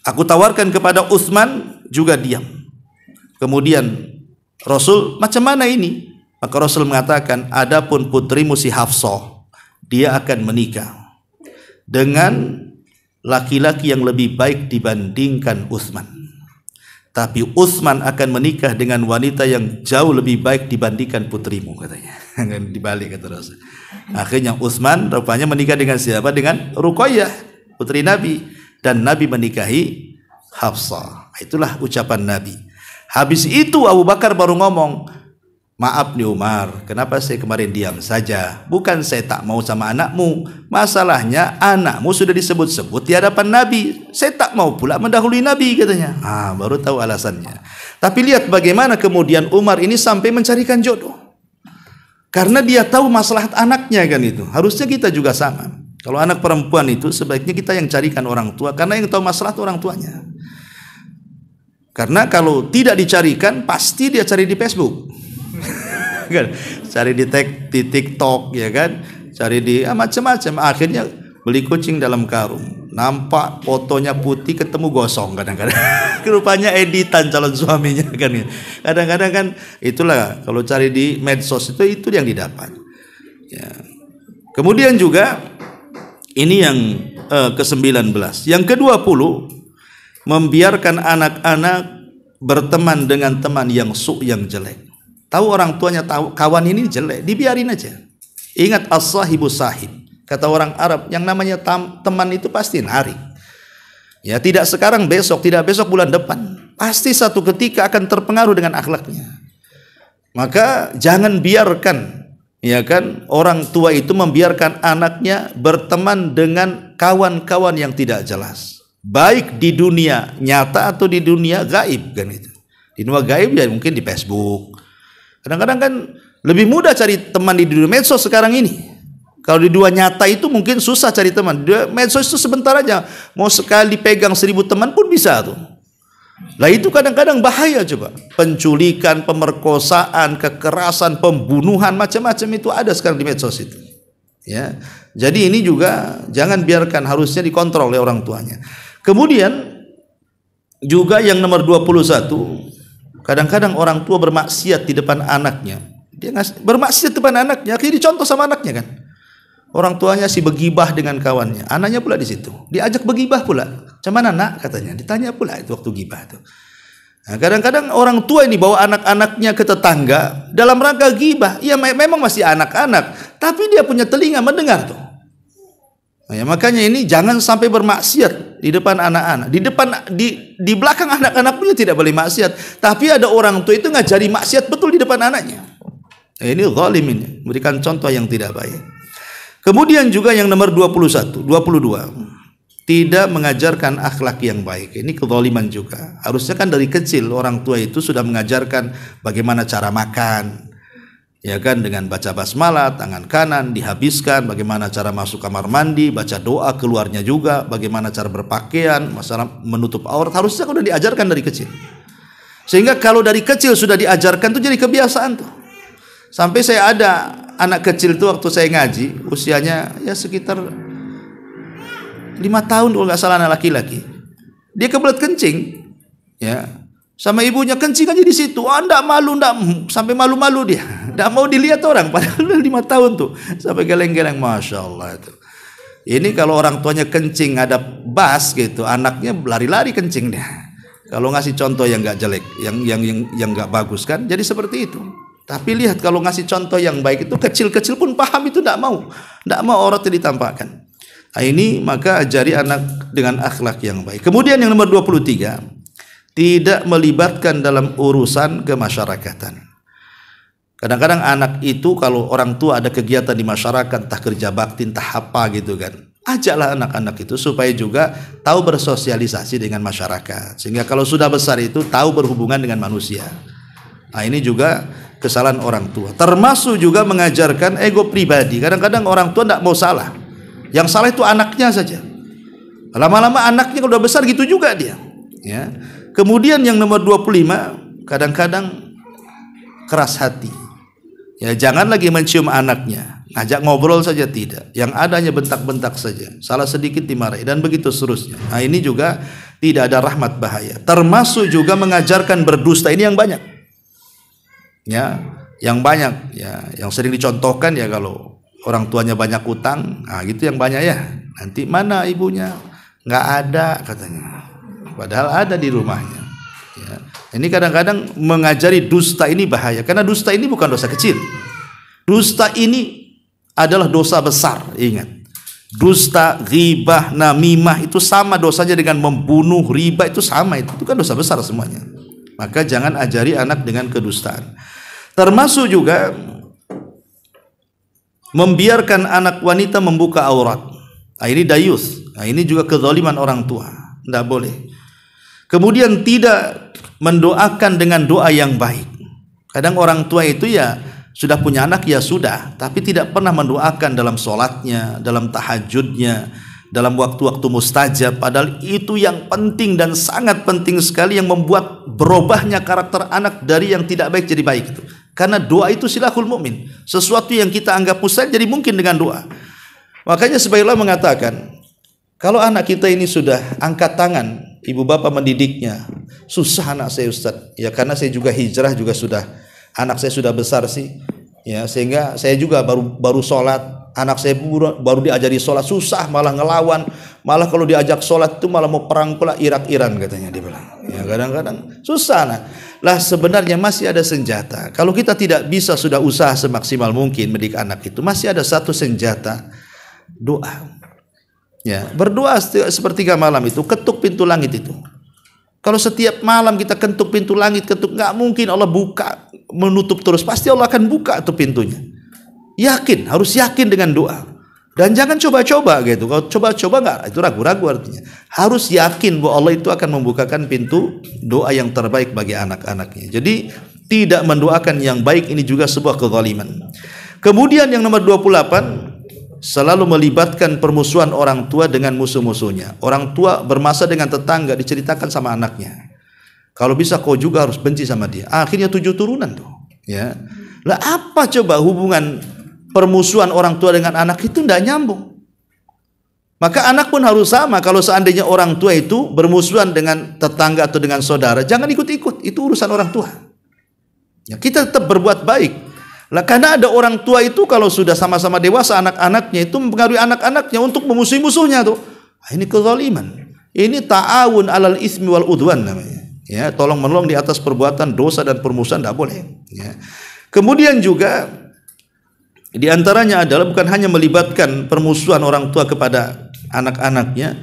Aku tawarkan kepada Utsman, juga diam. Kemudian Rasul, macam mana ini? Maka Rasul mengatakan, adapun putrimu si Hafsah, dia akan menikah dengan laki-laki yang lebih baik dibandingkan Utsman. Tapi Utsman akan menikah dengan wanita yang jauh lebih baik dibandingkan putrimu katanya. Dibalik kata Rasul. Akhirnya Utsman rupanya menikah dengan siapa? Dengan Ruqayyah, putri Nabi, dan Nabi menikahi Hafsah. Itulah ucapan Nabi. Habis itu Abu Bakar baru ngomong, maaf nih Umar, kenapa saya kemarin diam saja? Bukan saya tak mau sama anakmu, masalahnya anakmu sudah disebut-sebut di hadapan Nabi. Saya tak mau pula mendahului Nabi katanya. Baru tahu alasannya. Tapi lihat bagaimana kemudian Umar ini sampai mencarikan jodoh. Karena dia tahu maslahat anaknya kan itu. Harusnya kita juga sama. Kalau anak perempuan itu sebaiknya kita yang carikan orang tua, karena yang tahu maslahat orang tuanya. Karena kalau tidak dicarikan, pasti dia cari di Facebook. Cari di TikTok, ya kan? Cari di macam-macam. Akhirnya beli kucing dalam karung. Nampak fotonya putih, ketemu gosong kadang-kadang. Rupanya editan calon suaminya kan. Kadang-kadang kan itulah kalau cari di medsos itu yang didapat. Ya. Kemudian juga ini yang ke-19. Yang ke-20, membiarkan anak-anak berteman dengan teman yang yang jelek. Tahu orang tuanya tahu kawan ini jelek, dibiarin aja. Ingat as-sahibu sahib. Kata orang Arab, yang namanya teman itu pasti narik. Ya, tidak sekarang besok, tidak besok bulan depan. Pasti satu ketika akan terpengaruh dengan akhlaknya. Maka jangan biarkan, ya kan, orang tua itu membiarkan anaknya berteman dengan kawan-kawan yang tidak jelas. Baik di dunia nyata atau di dunia gaib kan itu. Di dunia gaib ya mungkin di Facebook. Kadang-kadang kan lebih mudah cari teman di dunia medsos sekarang ini. Kalau di dunia nyata itu mungkin susah cari teman. Di medsos itu sebentar aja, mau sekali pegang 1000 teman pun bisa tuh. Lah itu kadang-kadang bahaya coba. Penculikan, pemerkosaan, kekerasan, pembunuhan, macam-macam itu ada sekarang di medsos itu. Ya. Jadi ini juga jangan biarkan, harusnya dikontrol oleh orang tuanya. Kemudian juga yang nomor 21, kadang-kadang orang tua bermaksiat di depan anaknya. Dia bermaksiat di depan anaknya, akhirnya dicontoh sama anaknya kan. Orang tuanya si begibah dengan kawannya, anaknya pula di situ, diajak begibah pula. Cuman anak katanya, ditanya pula itu waktu gibah itu. Nah, kadang-kadang orang tua ini bawa anak-anaknya ke tetangga dalam rangka gibah. Ya memang masih anak-anak, tapi dia punya telinga mendengar tuh. Nah, ya, makanya ini jangan sampai bermaksiat di depan anak-anak. Di belakang anak-anak punya tidak boleh maksiat, tapi ada orang tua itu ngajari maksiat betul di depan anaknya. Nah, ini zalim ini, memberikan contoh yang tidak baik. Kemudian juga yang nomor 22, tidak mengajarkan akhlak yang baik. Ini kezaliman juga. Harusnya kan dari kecil orang tua itu sudah mengajarkan bagaimana cara makan, ya kan, dengan baca basmalah, tangan kanan dihabiskan, bagaimana cara masuk kamar mandi, baca doa keluarnya juga, bagaimana cara berpakaian, masalah menutup aurat, harusnya sudah diajarkan dari kecil. Sehingga kalau dari kecil sudah diajarkan tuh jadi kebiasaan tuh. Sampai saya ada anak kecil tuh waktu saya ngaji, usianya ya sekitar 5 tahun kalau nggak salah, anak laki-laki. Dia kebelet kencing, ya, sama ibunya kencing aja di situ. Ndak malu, sampai malu-malu dia, ndak mau dilihat orang. Padahal udah 5 tahun tuh, sampai geleng-geleng, masya Allah itu. Ini kalau orang tuanya kencing ada bas gitu, anaknya lari-lari kencing dia. Kalau ngasih contoh yang nggak jelek, yang nggak bagus kan, jadi seperti itu. Tapi lihat kalau ngasih contoh yang baik itu kecil-kecil pun paham itu, tidak mau auratnya ditampakkan. Nah, ini maka ajari anak dengan akhlak yang baik. Kemudian yang nomor 23, tidak melibatkan dalam urusan kemasyarakatan. Kadang-kadang anak itu kalau orang tua ada kegiatan di masyarakat, entah kerja bakti, entah apa gitu kan, ajaklah anak-anak itu supaya juga tahu bersosialisasi dengan masyarakat. Sehingga kalau sudah besar itu tahu berhubungan dengan manusia. Nah, ini juga kesalahan orang tua. Termasuk juga mengajarkan ego pribadi. Kadang-kadang orang tua tidak mau salah. Yang salah itu anaknya saja. Lama-lama anaknya kalau udah besar gitu juga dia. Ya. Kemudian yang nomor 25, kadang-kadang keras hati. Ya, jangan lagi mencium anaknya, ngajak ngobrol saja tidak. Yang adanya bentak-bentak saja. Salah sedikit dimarahi dan begitu seterusnya. Nah, ini juga tidak ada rahmat, bahaya. Termasuk juga mengajarkan berdusta. Ini yang banyak. Ya, yang banyak ya, yang sering dicontohkan ya, kalau orang tuanya banyak utang, nah gitu yang banyak ya. Nanti mana ibunya? Nggak ada katanya. Padahal ada di rumahnya. Ya. Ini kadang-kadang mengajari dusta ini bahaya, karena dusta ini bukan dosa kecil. Dusta ini adalah dosa besar. Ingat, dusta, ghibah, namimah itu sama dosanya dengan membunuh, riba itu sama, itu kan dosa besar semuanya. Maka jangan ajari anak dengan kedustaan. Termasuk juga membiarkan anak wanita membuka aurat. Nah, ini dayus. Nah, ini juga kezaliman orang tua. Tidak boleh. Kemudian tidak mendoakan dengan doa yang baik. Kadang orang tua itu ya Sudah punya anak ya sudah, tapi tidak pernah mendoakan dalam sholatnya, dalam tahajudnya, dalam waktu-waktu mustajab. Padahal itu yang penting dan sangat penting sekali, yang membuat berubahnya karakter anak dari yang tidak baik jadi baik itu. Karena doa itu silahul mukmin. Sesuatu yang kita anggap mustahil jadi mungkin dengan doa. Makanya sebagian ulama mengatakan, kalau anak kita ini sudah angkat tangan, ibu bapak mendidiknya, susah anak saya Ustaz. Ya karena saya juga hijrah juga sudah, anak saya sudah besar sih. Ya sehingga saya juga baru sholat. Anak saya baru diajari sholat, susah, malah ngelawan, malah kalau diajak sholat itu malah mau perang pula, Irak-Iran katanya dia bilang. Ya kadang-kadang susah. Lah sebenarnya masih ada senjata. Kalau kita tidak bisa sudah usaha semaksimal mungkin mendidik anak itu, masih ada satu senjata, doa. Ya berdoa sepertiga malam itu, ketuk pintu langit itu. Kalau setiap malam kita ketuk pintu langit, nggak mungkin Allah buka menutup terus, pasti Allah akan buka tuh pintunya. Yakin, harus yakin dengan doa. Dan jangan coba-coba gitu. Kalau coba-coba enggak, itu ragu-ragu artinya. Harus yakin bahwa Allah itu akan membukakan pintu doa yang terbaik bagi anak-anaknya. Jadi tidak mendoakan yang baik ini juga sebuah kezaliman. Kemudian yang nomor 28, selalu melibatkan permusuhan orang tua dengan musuh-musuhnya. Orang tua bermasa dengan tetangga, diceritakan sama anaknya. Kalau bisa kau juga harus benci sama dia. Akhirnya 7 turunan tuh. Ya. Lah apa coba hubungan permusuhan orang tua dengan anak itu tidak nyambung. Maka anak pun harus sama. Kalau seandainya orang tua itu bermusuhan dengan tetangga atau dengan saudara, jangan ikut-ikut. Itu urusan orang tua. Ya, kita tetap berbuat baik. Lah karena ada orang tua itu kalau sudah sama-sama dewasa, anak-anaknya itu mempengaruhi anak-anaknya untuk memusuhi musuhnya tuh. Ini kezaliman. Ini ta'awun alal ismi wal udwan namanya. Ya, tolong menolong di atas perbuatan dosa dan permusuhan tidak boleh. Ya. Kemudian juga di antaranya adalah bukan hanya melibatkan permusuhan orang tua kepada anak-anaknya,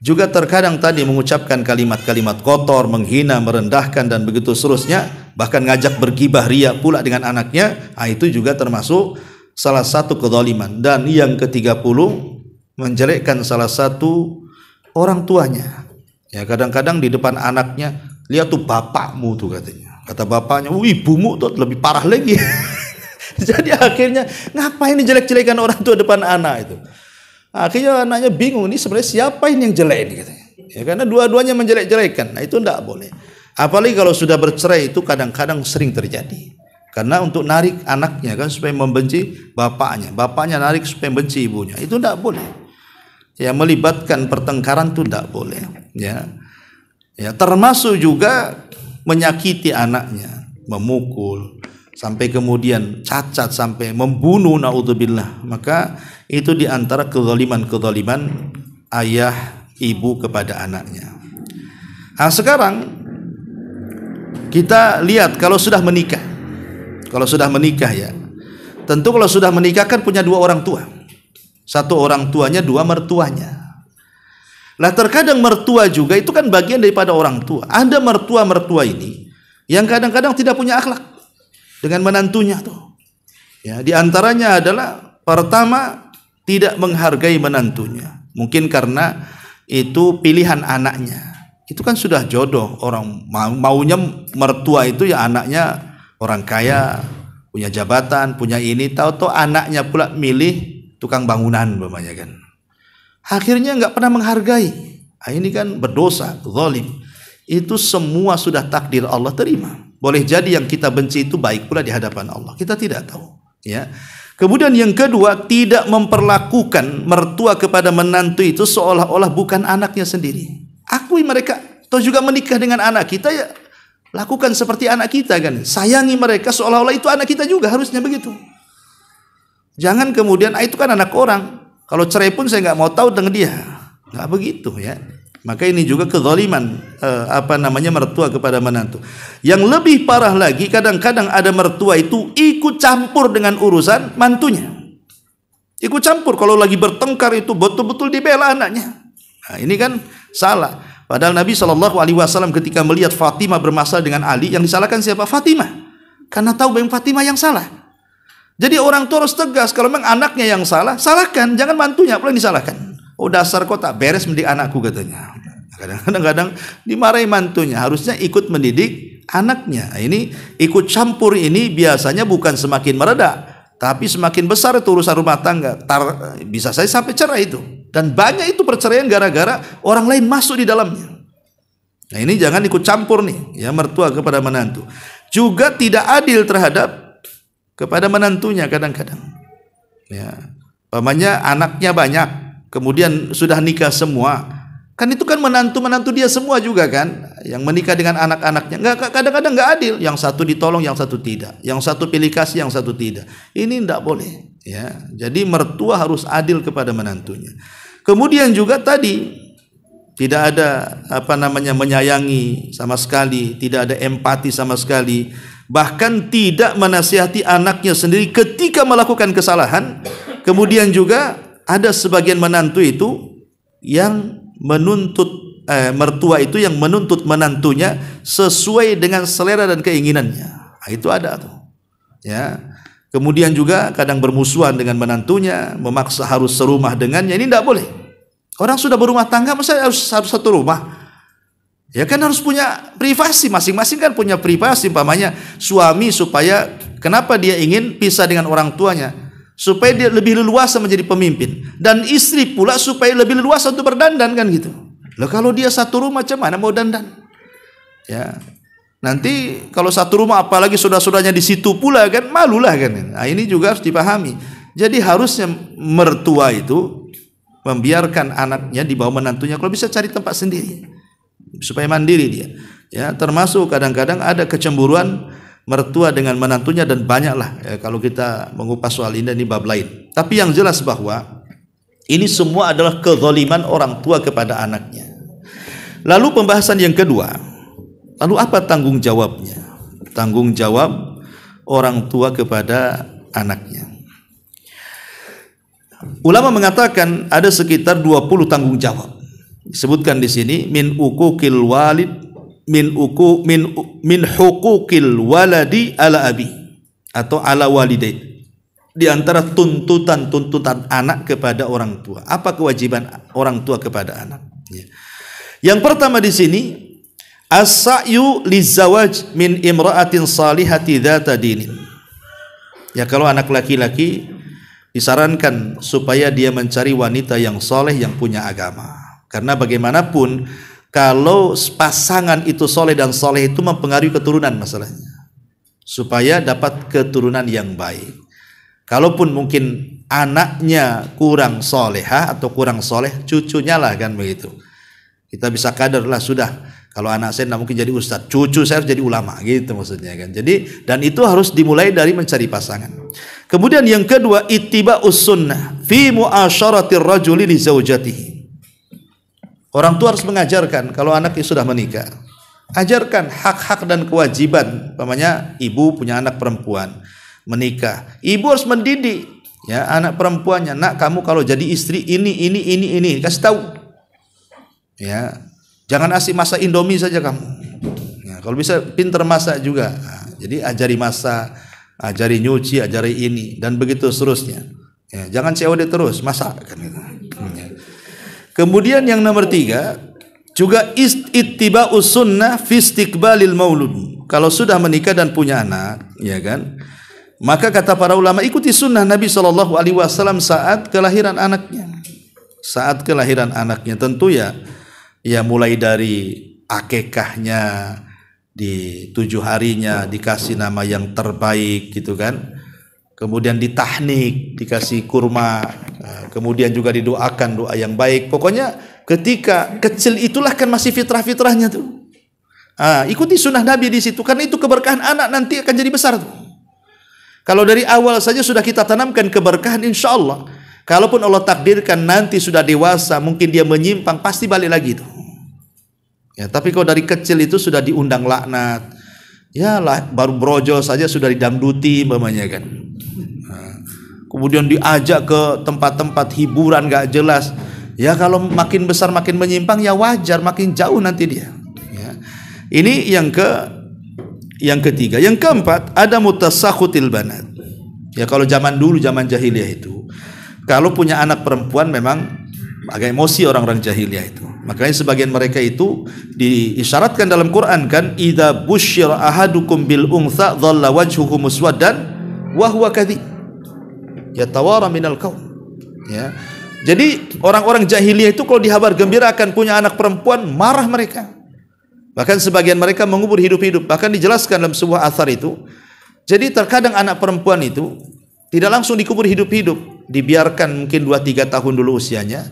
juga terkadang tadi mengucapkan kalimat-kalimat kotor, menghina, merendahkan dan begitu seterusnya, bahkan ngajak bergibah ria pula dengan anaknya. Itu juga termasuk salah satu kezaliman. Dan yang ke-30, menjelekkan salah satu orang tuanya. Ya kadang-kadang di depan anaknya, lihat tuh bapakmu tuh katanya. Kata bapaknya, ibumu tuh lebih parah lagi. Jadi akhirnya ngapain jelek-jelekan orang tua depan anak itu? Akhirnya anaknya bingung, ini sebenarnya siapa ini yang jelek ini katanya. Ya karena dua-duanya menjelek-jelekan. Nah itu tidak boleh. Apalagi kalau sudah bercerai itu kadang-kadang sering terjadi. Karena untuk narik anaknya kan supaya membenci bapaknya, bapaknya narik supaya membenci ibunya. Itu tidak boleh. Ya melibatkan pertengkaran itu tidak boleh. Ya. Ya termasuk juga menyakiti anaknya, memukul, sampai kemudian cacat, sampai membunuh, naudzubillah. Maka itu diantara kezaliman-kezaliman ayah ibu kepada anaknya. Nah sekarang kita lihat kalau sudah menikah. Kalau sudah menikah ya, tentu kalau sudah menikah kan punya 2 orang tua. Satu orang tuanya, 2 mertuanya. Lah terkadang mertua juga itu kan bagian daripada orang tua. Ada mertua-mertua ini yang kadang-kadang tidak punya akhlak dengan menantunya tuh. Ya, di antaranya adalah pertama tidak menghargai menantunya. Mungkin karena itu pilihan anaknya. Itu kan sudah jodoh, orang maunya mertua itu ya anaknya orang kaya, punya jabatan, punya ini, tahu-tahu anaknya pula milih tukang bangunan umpamanya kan. Akhirnya nggak pernah menghargai. Ini kan berdosa, zalim. Itu semua sudah takdir Allah, terima. Boleh jadi yang kita benci itu baik pula di hadapan Allah. Kita tidak tahu. Ya. Kemudian yang kedua, tidak memperlakukan mertua kepada menantu itu seolah-olah bukan anaknya sendiri. Akui mereka. Atau juga menikah dengan anak kita ya lakukan seperti anak kita kan. Sayangi mereka seolah-olah itu anak kita juga, harusnya begitu. Jangan kemudian itu kan anak orang. Kalau cerai pun saya nggak mau tahu dengan dia. Nggak begitu ya. Maka ini juga kezaliman mertua kepada menantu. Yang lebih parah lagi, kadang-kadang ada mertua itu ikut campur dengan urusan mantunya. Ikut campur kalau lagi bertengkar itu betul-betul dibela anaknya. Nah, ini kan salah. Padahal Nabi SAW ketika melihat Fatimah bermasalah dengan Ali, yang disalahkan siapa? Fatimah. Karena tahu bahwa Fatimah yang salah. Jadi orang tua harus tegas, kalau memang anaknya yang salah, salahkan, jangan mantunya pula yang disalahkan. Oh dasar kau tak beres mendidik anakku katanya. Kadang-kadang dimarahi mantunya, harusnya ikut mendidik anaknya. Ini ikut campur ini biasanya bukan semakin mereda, tapi semakin besar itu urusan rumah tangga. Bisa saya sampai cerai itu. Dan banyak itu perceraian gara-gara orang lain masuk di dalamnya. Nah ini jangan ikut campur nih, ya, mertua kepada menantu. Juga tidak adil terhadap kepada menantunya kadang-kadang. Ya, umpamanya anaknya banyak, kemudian sudah nikah semua. Kan itu kan menantu-menantu dia semua juga kan, yang menikah dengan anak-anaknya. Kadang-kadang nggak adil. Yang satu ditolong, yang satu tidak. Yang satu pilih kasih, yang satu tidak. Ini tidak boleh. Ya, jadi mertua harus adil kepada menantunya. Kemudian juga tadi tidak ada menyayangi sama sekali, tidak ada empati sama sekali, bahkan tidak menasihati anaknya sendiri ketika melakukan kesalahan. Kemudian juga ada sebagian menantu itu yang menuntut mertua itu yang menuntut menantunya sesuai dengan selera dan keinginannya. Nah, itu ada tuh. Ya. Kemudian juga kadang bermusuhan dengan menantunya, memaksa harus serumah dengannya. Ini tidak boleh. Orang sudah berumah tangga masa harus satu rumah? Ya kan harus punya privasi, masing-masing kan punya privasi. Umpamanya suami supaya kenapa dia ingin pisah dengan orang tuanya? Supaya dia lebih leluasa menjadi pemimpin, dan istri pula supaya lebih leluasa untuk berdandan kan gitu. Loh kalau dia satu rumah macam mana mau dandan? Ya. Nanti kalau satu rumah apalagi saudara-saudaranya di situ pula kan malulah kan. Nah, ini juga harus dipahami. Jadi harusnya mertua itu membiarkan anaknya di bawah menantunya, kalau bisa cari tempat sendiri supaya mandiri dia. Ya, termasuk kadang-kadang ada kecemburuan mertua dengan menantunya dan banyaklah kalau kita mengupas soal ini bab lain. Tapi yang jelas bahwa ini semua adalah kezaliman orang tua kepada anaknya. Lalu pembahasan yang kedua, lalu apa tanggung jawabnya? Tanggung jawab orang tua kepada anaknya. Ulama mengatakan ada sekitar 20 tanggung jawab. Disebutkan di sini min uquqil walid min huquqil waladi ala abi atau ala walidai. Di antara tuntutan anak kepada orang tua. Apa kewajiban orang tua kepada anak? Ya. Yang pertama di sini as-sa'yu lizawaj min imra'atin salihati dzata dinin. Ya, kalau anak laki-laki disarankan supaya dia mencari wanita yang soleh, yang punya agama. Karena bagaimanapun kalau pasangan itu soleh dan soleh itu mempengaruhi keturunan masalahnya, supaya dapat keturunan yang baik. Kalaupun mungkin anaknya kurang solehah atau kurang soleh, cucunya lah kan begitu. Kita bisa kadar lah sudah. Kalau anak saya tidak mungkin jadi ustadz, cucu saya harus jadi ulama, gitu maksudnya kan. Jadi dan itu harus dimulai dari mencari pasangan. Kemudian yang kedua ittiba'us sunnah fi mu'asyaratir rajuli li zaujatihi. Orang tua harus mengajarkan kalau anaknya sudah menikah. Ajarkan hak-hak dan kewajiban. Umpamanya ibu punya anak perempuan menikah. Ibu harus mendidik ya anak perempuannya. Nak, kamu kalau jadi istri ini kasih tahu. Ya. Jangan asik masak Indomie saja kamu. Ya, kalau bisa pinter masak juga. Nah, jadi ajari masak, ajari nyuci, ajari ini dan begitu seterusnya. Ya, jangan COD terus, masak kan gitu. Ya. Kemudian yang nomor 3 juga ittiba'us sunnah fi istiqbalil maulud. Kalau sudah menikah dan punya anak, ya kan? Maka kata para ulama ikuti sunnah Nabi SAW saat kelahiran anaknya. Saat kelahiran anaknya tentu ya mulai dari akikahnya di 7 harinya dikasih nama yang terbaik gitu kan. Kemudian ditahnik, dikasih kurma, kemudian juga didoakan doa yang baik. Pokoknya ketika kecil itulah kan masih fitrah-fitrahnya tuh. Ikuti sunnah Nabi di situ karena itu keberkahan anak nanti akan jadi besar tuh. Kalau dari awal saja sudah kita tanamkan keberkahan, insya Allah. Kalaupun Allah takdirkan nanti sudah dewasa, mungkin dia menyimpang, pasti balik lagi tuh. Ya, tapi kalau dari kecil itu sudah diundang laknat, ya lah, baru brojol saja sudah didangduti umpamanya kan. Kemudian diajak ke tempat-tempat hiburan gak jelas. Ya kalau makin besar makin menyimpang ya wajar, makin jauh nanti dia. Ya. Ini yang ketiga. Yang keempat ada mutasakhutil banat. Ya kalau zaman dulu, zaman jahiliyah itu, kalau punya anak perempuan memang agak emosi orang-orang jahiliyah itu. Makanya sebagian mereka itu diisyaratkan dalam Quran kan, idza busyira ahadukum bil untha dhalla wajhuhu muswaddan wa huwa kadhib yatawara minal qaum. Ya. Jadi orang-orang jahiliyah itu kalau dihabar gembira akan punya anak perempuan, marah mereka. Bahkan sebagian mereka mengubur hidup-hidup. Bahkan dijelaskan dalam sebuah athar itu, jadi terkadang anak perempuan itu tidak langsung dikubur hidup-hidup, dibiarkan mungkin 2-3 tahun dulu usianya.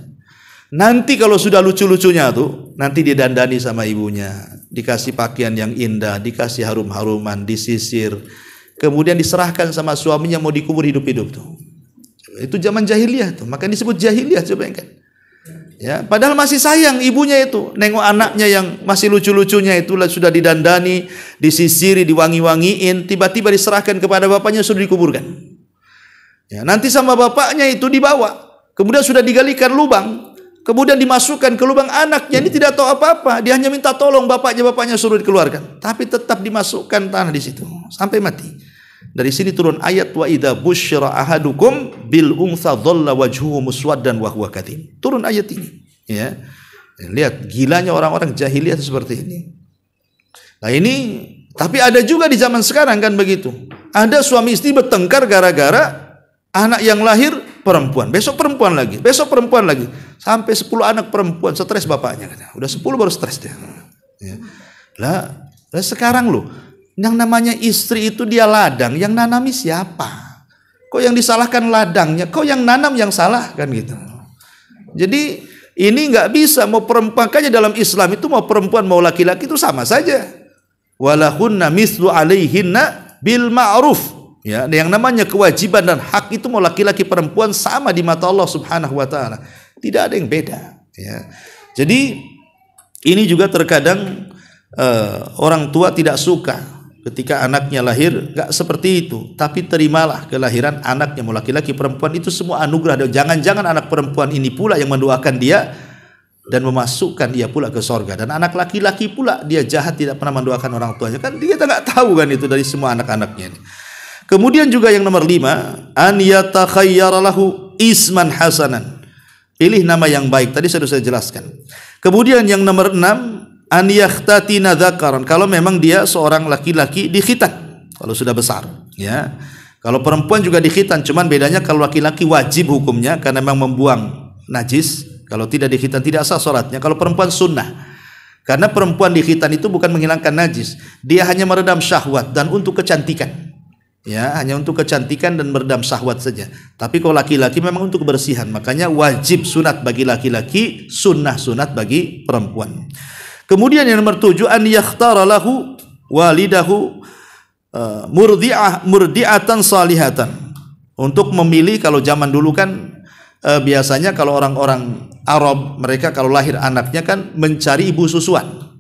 Nanti kalau sudah lucu-lucunya tuh, nanti didandani sama ibunya, dikasih pakaian yang indah, dikasih harum-haruman, disisir, kemudian diserahkan sama suaminya mau dikubur hidup-hidup tuh. Itu zaman jahiliyah tuh, makanya disebut jahiliyah, coba kan. Ya, padahal masih sayang ibunya itu, nengok anaknya yang masih lucu-lucunya itu sudah didandani, disisiri, diwangi-wangiin, tiba-tiba diserahkan kepada bapaknya sudah dikuburkan. Ya, nanti sama bapaknya itu dibawa, kemudian sudah digalikan lubang, kemudian dimasukkan ke lubang anaknya, ini tidak tahu apa-apa, dia hanya minta tolong bapaknya suruh dikeluarkan, tapi tetap dimasukkan tanah di situ sampai mati. Dari sini turun ayat wa idza busyira ahadukum bil untha dhalla wajhuhu muswaddan wa huwa kadhib. Turun ayat ini, ya. Lihat gilanya orang-orang jahiliyah seperti ini. Nah ini, tapi ada juga di zaman sekarang kan begitu. Ada suami istri bertengkar gara-gara anak yang lahir perempuan, besok perempuan lagi, besok perempuan lagi, sampai 10 anak perempuan, stres bapaknya. Udah 10 baru stres dia. Ya. Lah sekarang loh, yang namanya istri itu dia ladang, yang nanami siapa? Kok yang disalahkan ladangnya? Kok yang nanam yang salah kan gitu? Jadi ini nggak bisa, mau perempuan, makanya dalam Islam itu mau perempuan mau laki-laki itu sama saja. Walahunna mislu alaihinna bil ma'ruf. Ya, yang namanya kewajiban dan hak itu mau laki-laki perempuan sama di mata Allah Subhanahu wa taala. Tidak ada yang beda, ya. Jadi ini juga terkadang orang tua tidak suka ketika anaknya lahir nggak seperti itu, tapi terimalah kelahiran anaknya mau laki-laki perempuan itu semua anugerah. Jangan-jangan anak perempuan ini pula yang mendoakan dia dan memasukkan dia pula ke sorga, dan anak laki-laki pula dia jahat tidak pernah mendoakan orang tuanya, kan dia nggak tahu kan itu dari semua anak-anaknya ini. Kemudian juga yang nomor 5, an yatakhayyara lahu isman hasanan, pilih nama yang baik, tadi sudah saya jelaskan. Kemudian yang nomor 6, an yakhtatina dzakaran, kalau memang dia seorang laki-laki dikhitan kalau sudah besar, ya. Kalau perempuan juga dikhitan, cuman bedanya kalau laki-laki wajib hukumnya karena memang membuang najis, kalau tidak dikhitan tidak sah salatnya. Kalau perempuan sunnah, karena perempuan dikhitan itu bukan menghilangkan najis, dia hanya meredam syahwat dan untuk kecantikan. Ya, hanya untuk kecantikan dan meredam syahwat saja. Tapi kalau laki-laki memang untuk kebersihan, makanya wajib sunat bagi laki-laki, sunnah sunat bagi perempuan. Kemudian yang nomor 7, an yakhtara lahu walidahu murdi'atan salihatan, untuk memilih. Kalau zaman dulu kan biasanya kalau orang-orang Arab, mereka kalau lahir anaknya kan mencari ibu susuan.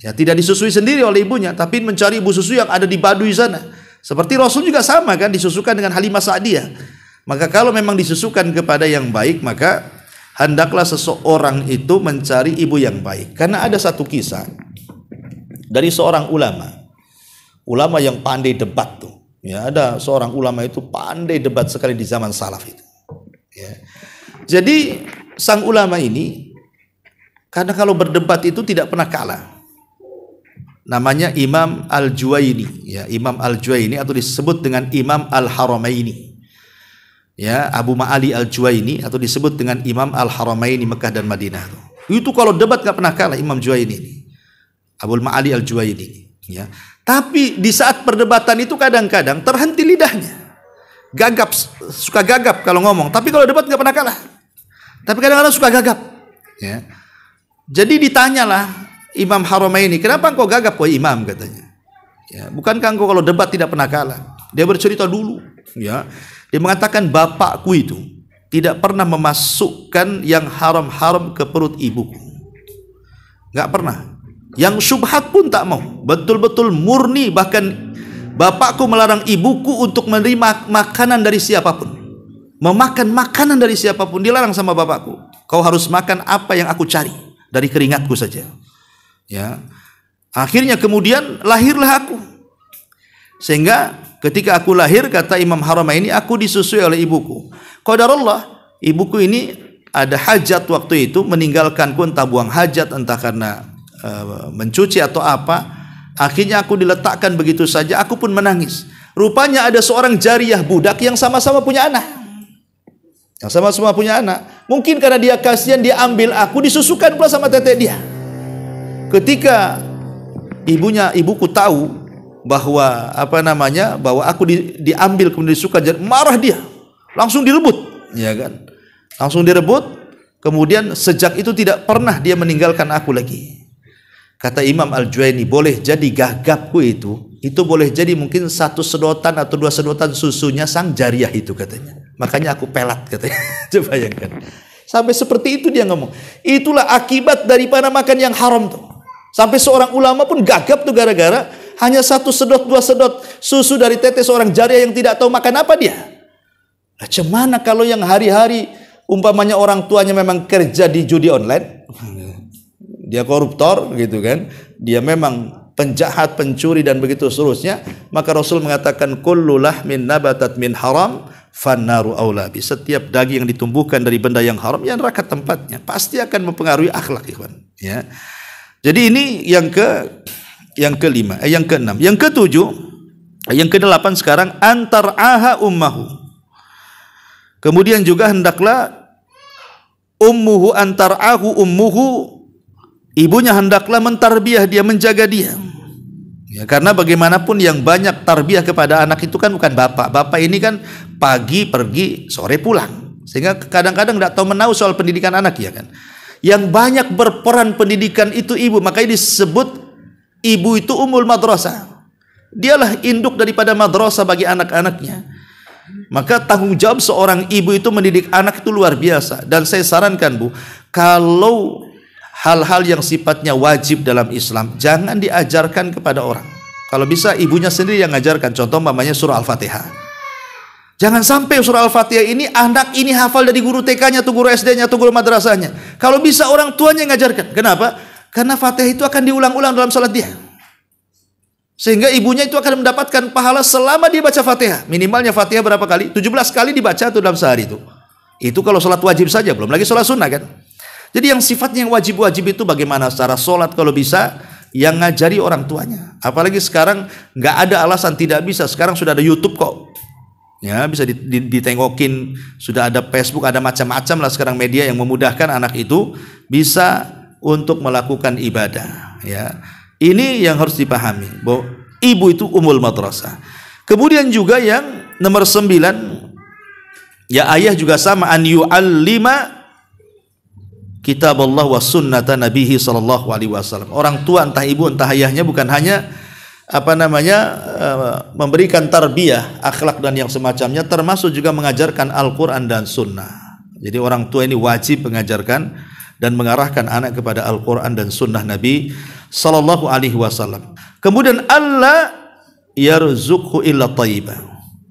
Ya, tidak disusui sendiri oleh ibunya, tapi mencari ibu susu yang ada di Baduy sana. Seperti Rasul juga sama kan, disusukan dengan Halimah Sa'diyah. Maka kalau memang disusukan kepada yang baik, maka hendaklah seseorang itu mencari ibu yang baik. Karena ada satu kisah dari seorang ulama yang pandai debat tuh. Ya, ada seorang ulama itu pandai debat sekali di zaman salaf itu. Ya. Jadi sang ulama ini karena kalau berdebat itu tidak pernah kalah. Namanya Imam Al-Juwaini, ya, Imam Al-Juwaini atau disebut dengan Imam Al-Haramaini. Ya, Abu Ma'ali Al-Juwaini atau disebut dengan Imam Al-Haramaini Mekah dan Madinah. Itu kalau debat enggak pernah kalah Imam Juwaini ini. Abu Ma'ali Al-Juwaini, ya. Tapi di saat perdebatan itu kadang-kadang terhenti lidahnya. Gagap, suka gagap kalau ngomong, tapi kalau debat enggak pernah kalah. Tapi kadang-kadang suka gagap, ya. Jadi ditanyalah Imam Haramaini, kenapa engkau gagap wahai imam, katanya. Ya, bukankah engkau kalau debat tidak pernah kalah? Dia bercerita dulu, ya. Dia mengatakan bapakku itu tidak pernah memasukkan yang haram-haram ke perut ibuku. Enggak pernah. Yang syubhat pun tak mau. Betul-betul murni, bahkan bapakku melarang ibuku untuk menerima makanan dari siapapun. Memakan makanan dari siapapun dilarang sama bapakku. Kau harus makan apa yang aku cari dari keringatku saja. Ya, akhirnya kemudian lahirlah aku. Sehingga ketika aku lahir, kata Imam Haramaini, aku disusui oleh ibuku. Qadarullah, ibuku ini ada hajat waktu itu, meninggalkanku entah buang hajat, entah karena mencuci atau apa. Akhirnya aku diletakkan begitu saja, aku pun menangis. Rupanya ada seorang jariyah budak yang sama-sama punya anak. Yang sama-sama punya anak. Mungkin karena dia kasihan, dia ambil aku, disusukan pula sama tetek dia. Ketika ibuku tahu bahwa bahwa aku diambil kemudian disusukan, marah dia. Langsung direbut, ya kan? Langsung direbut. Kemudian sejak itu tidak pernah dia meninggalkan aku lagi. Kata Imam Al-Juwaini, boleh jadi gagapku itu boleh jadi mungkin 1 sedotan atau 2 sedotan susunya sang jariyah itu katanya. Makanya aku pelat katanya. Coba bayangkan. Sampai seperti itu dia ngomong. Itulah akibat daripada makan yang haram tuh. Sampai seorang ulama pun gagap tuh gara-gara hanya 1 sedot 2 sedot susu dari tetes seorang jariyah yang tidak tahu makan apa dia. Nah, cemana kalau yang hari-hari umpamanya orang tuanya memang kerja di judi online, dia koruptor gitu kan, dia memang penjahat, pencuri dan begitu seterusnya, maka Rasul mengatakan kullu lahmin nabatat min haram fannaru aula bi. Setiap daging yang ditumbuhkan dari benda yang haram, ya neraka tempatnya, pasti akan mempengaruhi akhlak, ikhwan, ya. Jadi ini yang kelima, yang keenam, yang ketujuh, yang kedelapan sekarang antar aha ummahu. Kemudian juga hendaklah ummuhu antar ahu ummuhu, ibunya hendaklah mentarbiyah dia, menjaga dia. Ya, karena bagaimanapun yang banyak tarbiyah kepada anak itu kan bukan bapak. Bapak ini kan pagi pergi, sore pulang. Sehingga kadang-kadang tidak tahu menahu soal pendidikan anak, ya kan. Yang banyak berperan pendidikan itu ibu. Makanya disebut ibu itu ummul madrasah. Dialah induk daripada madrasah bagi anak-anaknya. Maka tanggung jawab seorang ibu itu mendidik anak itu luar biasa. Dan saya sarankan, Bu, kalau hal-hal yang sifatnya wajib dalam Islam jangan diajarkan kepada orang. Kalau bisa ibunya sendiri yang ngajarkan. Contoh mamanya surah Al-Fatihah. Jangan sampai surah Al-Fatihah ini anak ini hafal dari guru TK-nya atau guru SD-nya atau guru madrasahnya. Kalau bisa orang tuanya yang ngajarkan. Kenapa? Karena Fatihah itu akan diulang-ulang dalam salat dia. Sehingga ibunya itu akan mendapatkan pahala selama dia baca Fatihah. Minimalnya Fatihah berapa kali? 17 kali dibaca tuh dalam sehari itu. Itu kalau salat wajib saja, belum lagi salat sunnah kan. Jadi yang sifatnya yang wajib-wajib itu bagaimana secara sholat kalau bisa yang ngajari orang tuanya. Apalagi sekarang nggak ada alasan tidak bisa. Sekarang sudah ada YouTube kok. Ya, bisa ditengokin, sudah ada Facebook, ada macam-macam lah sekarang media yang memudahkan anak itu bisa untuk melakukan ibadah. Ya, ini yang harus dipahami bahwa ibu itu ummul madrasah. Kemudian juga yang nomor 9, ya ayah juga sama, an yu'allima kitab Allah wa sunnata nabihi sallallahu alaihi wasallam. Orang tua entah ibu entah ayahnya bukan hanya memberikan tarbiyah akhlak dan yang semacamnya, termasuk juga mengajarkan Al-Quran dan Sunnah. Jadi orang tua ini wajib mengajarkan dan mengarahkan anak kepada Al-Quran dan Sunnah Nabi sallallahu alaihi wasallam. Kemudian Allah yarzuqhu illa thayyibah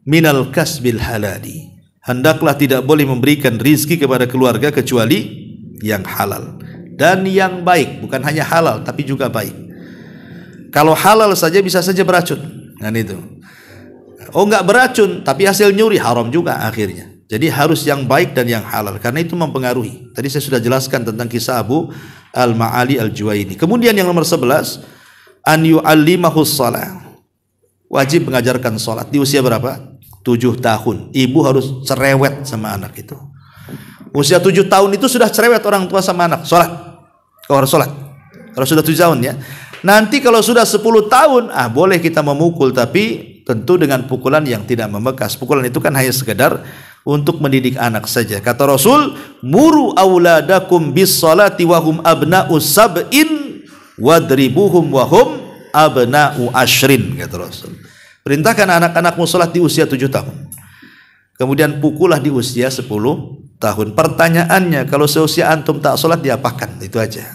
minal kasbil halali. Hendaklah tidak boleh memberikan rizki kepada keluarga kecuali yang halal dan yang baik. Bukan hanya halal tapi juga baik. Kalau halal saja bisa saja beracun, kan itu. Oh, enggak beracun tapi hasil nyuri, haram juga akhirnya. Jadi harus yang baik dan yang halal, karena itu mempengaruhi. Tadi saya sudah jelaskan tentang kisah Abu Al-Ma'ali Al-Juwaini. Kemudian yang nomor 11, an yu'allimahu shalah. Wajib mengajarkan salat di usia berapa? 7 tahun. Ibu harus cerewet sama anak itu. Usia 7 tahun itu sudah cerewet orang tua sama anak. Salat. Kau harus salat. Kalau sudah 7 tahun ya. Nanti kalau sudah 10 tahun, boleh kita memukul, tapi tentu dengan pukulan yang tidak membekas. Pukulan itu kan hanya sekedar untuk mendidik anak saja. Kata Rasul, muru auladakum bis salati wahum abna'u sab'in wadribuhum wahum abna'u ashrin, kata Rasul. Perintahkan anak-anakmu salat di usia 7 tahun. Kemudian pukullah di usia 10 tahun. Pertanyaannya, kalau seusia antum tak salat diapakan? Itu aja.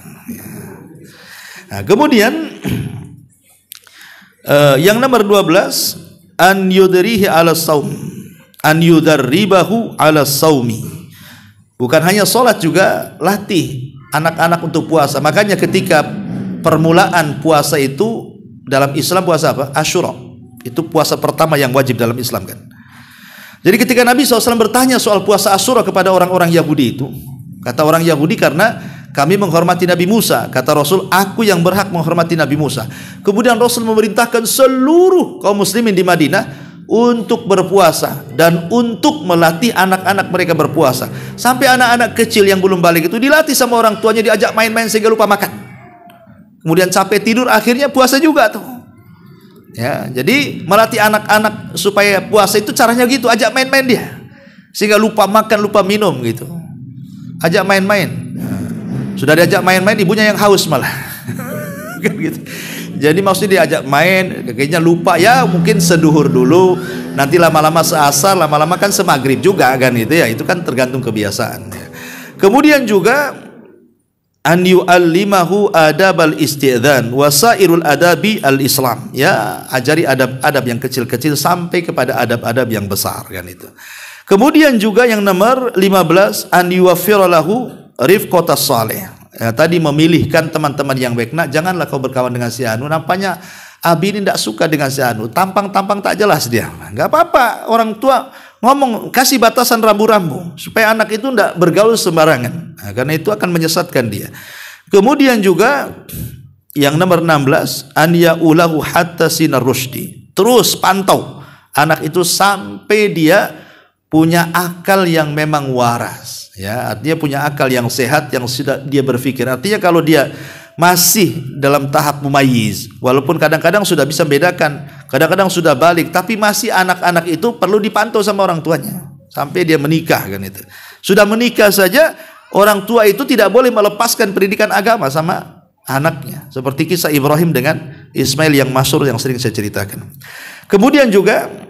Nah, kemudian yang nomor 12, an yudrihi ala saum, an yudarribahu ala saumi. Bukan hanya sholat, juga latih anak-anak untuk puasa. Makanya ketika permulaan puasa itu dalam Islam, puasa apa? Asyura. Itu puasa pertama yang wajib dalam Islam kan. Jadi ketika Nabi SAW bertanya soal puasa Asyura kepada orang-orang Yahudi itu, Kata orang Yahudi, karena kami menghormati Nabi Musa. Kata Rasul, aku yang berhak menghormati Nabi Musa. Kemudian Rasul memerintahkan seluruh kaum muslimin di Madinah untuk berpuasa dan untuk melatih anak-anak mereka berpuasa. Sampai anak-anak kecil yang belum balik itu dilatih sama orang tuanya, diajak main-main sehingga lupa makan. Kemudian sampai tidur akhirnya puasa juga tuh. Ya, jadi melatih anak-anak supaya puasa itu caranya gitu, ajak main-main dia. Sehingga lupa makan, lupa minum gitu. Ajak main-main. Sudah diajak main-main, ibunya yang haus malah. Kan gitu. Jadi maksudnya diajak main, kayaknya lupa, ya mungkin seduhur dulu, nanti lama-lama seasar, lama-lama kan semaghrib juga kan itu ya. Itu kan tergantung kebiasaan. Kemudian juga an yu'allimahu adabal isti'dzan wasairul adabi al-islam. Ya, ajari adab-adab yang kecil-kecil sampai kepada adab-adab yang besar kan itu. Kemudian juga yang nomor 15, an yuwaffira lahu rifqatas salih. Ya, tadi memilihkan teman-teman yang baik. Nak, janganlah kau berkawan dengan si anu, nampaknya Abi ini tidak suka dengan si anu, tampang-tampang tak jelas dia. Enggak apa-apa, orang tua ngomong, kasih batasan rambu-rambu supaya anak itu tidak bergaul sembarangan. Nah, karena itu akan menyesatkan dia. Kemudian juga yang nomor 16, an ya'ulahu hatta sinar rusdi. Terus pantau anak itu sampai dia punya akal yang memang waras, ya, artinya punya akal yang sehat, yang sudah dia berpikir. Artinya kalau dia masih dalam tahap mumayyiz, walaupun kadang-kadang sudah bisa bedakan, kadang-kadang sudah balik, tapi masih anak-anak itu perlu dipantau sama orang tuanya sampai dia menikah kan itu. Sudah menikah saja orang tua itu tidak boleh melepaskan pendidikan agama sama anaknya, seperti kisah Ibrahim dengan Ismail yang masyhur yang sering saya ceritakan. Kemudian juga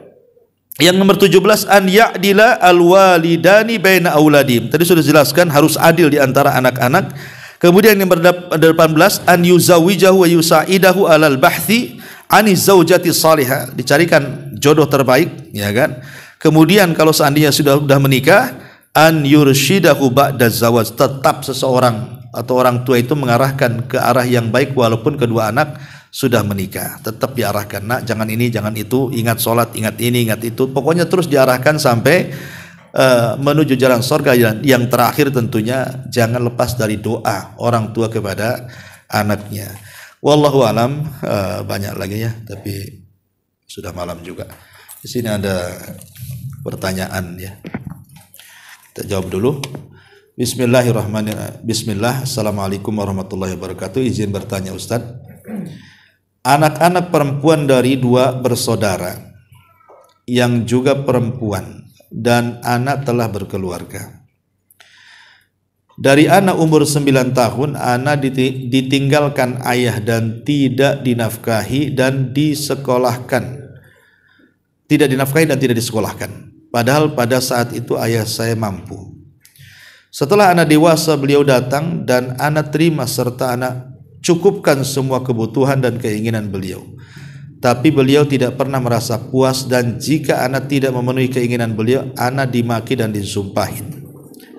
yang nomor 17, an ya'dila al-walidani baina auladim. Tadi sudah dijelaskan harus adil di antara anak-anak. Kemudian yang nomor 18, an yuzawijahu wa yusaidahu alal bahthi ani zaujati salihah. Dicarikan jodoh terbaik, ya kan? Kemudian kalau seandainya sudah menikah, an yurshidahu ba'da zawaj. Tetap seseorang atau orang tua itu mengarahkan ke arah yang baik walaupun kedua anak sudah menikah, tetap diarahkan, nak jangan ini, jangan itu, ingat sholat, ingat ini, ingat itu, pokoknya terus diarahkan sampai menuju jalan surga. Yang terakhir tentunya jangan lepas dari doa orang tua kepada anaknya. Wallahu alam. Banyak lagi ya, tapi sudah malam juga. Di sini ada pertanyaan ya, kita jawab dulu. Bismillahirrahmanirrahim. Bismillah. Assalamualaikum warahmatullahi wabarakatuh. Izin bertanya Ustadz, anak-anak perempuan dari dua bersaudara yang juga perempuan dan anak telah berkeluarga. Dari anak umur 9 tahun, anak ditinggalkan ayah dan tidak dinafkahi dan disekolahkan. Tidak dinafkahi dan tidak disekolahkan. Padahal pada saat itu ayah saya mampu. Setelah anak dewasa, beliau datang dan anak terima serta anak cukupkan semua kebutuhan dan keinginan beliau. Tapi beliau tidak pernah merasa puas, dan jika anak tidak memenuhi keinginan beliau, anak dimaki dan disumpahin.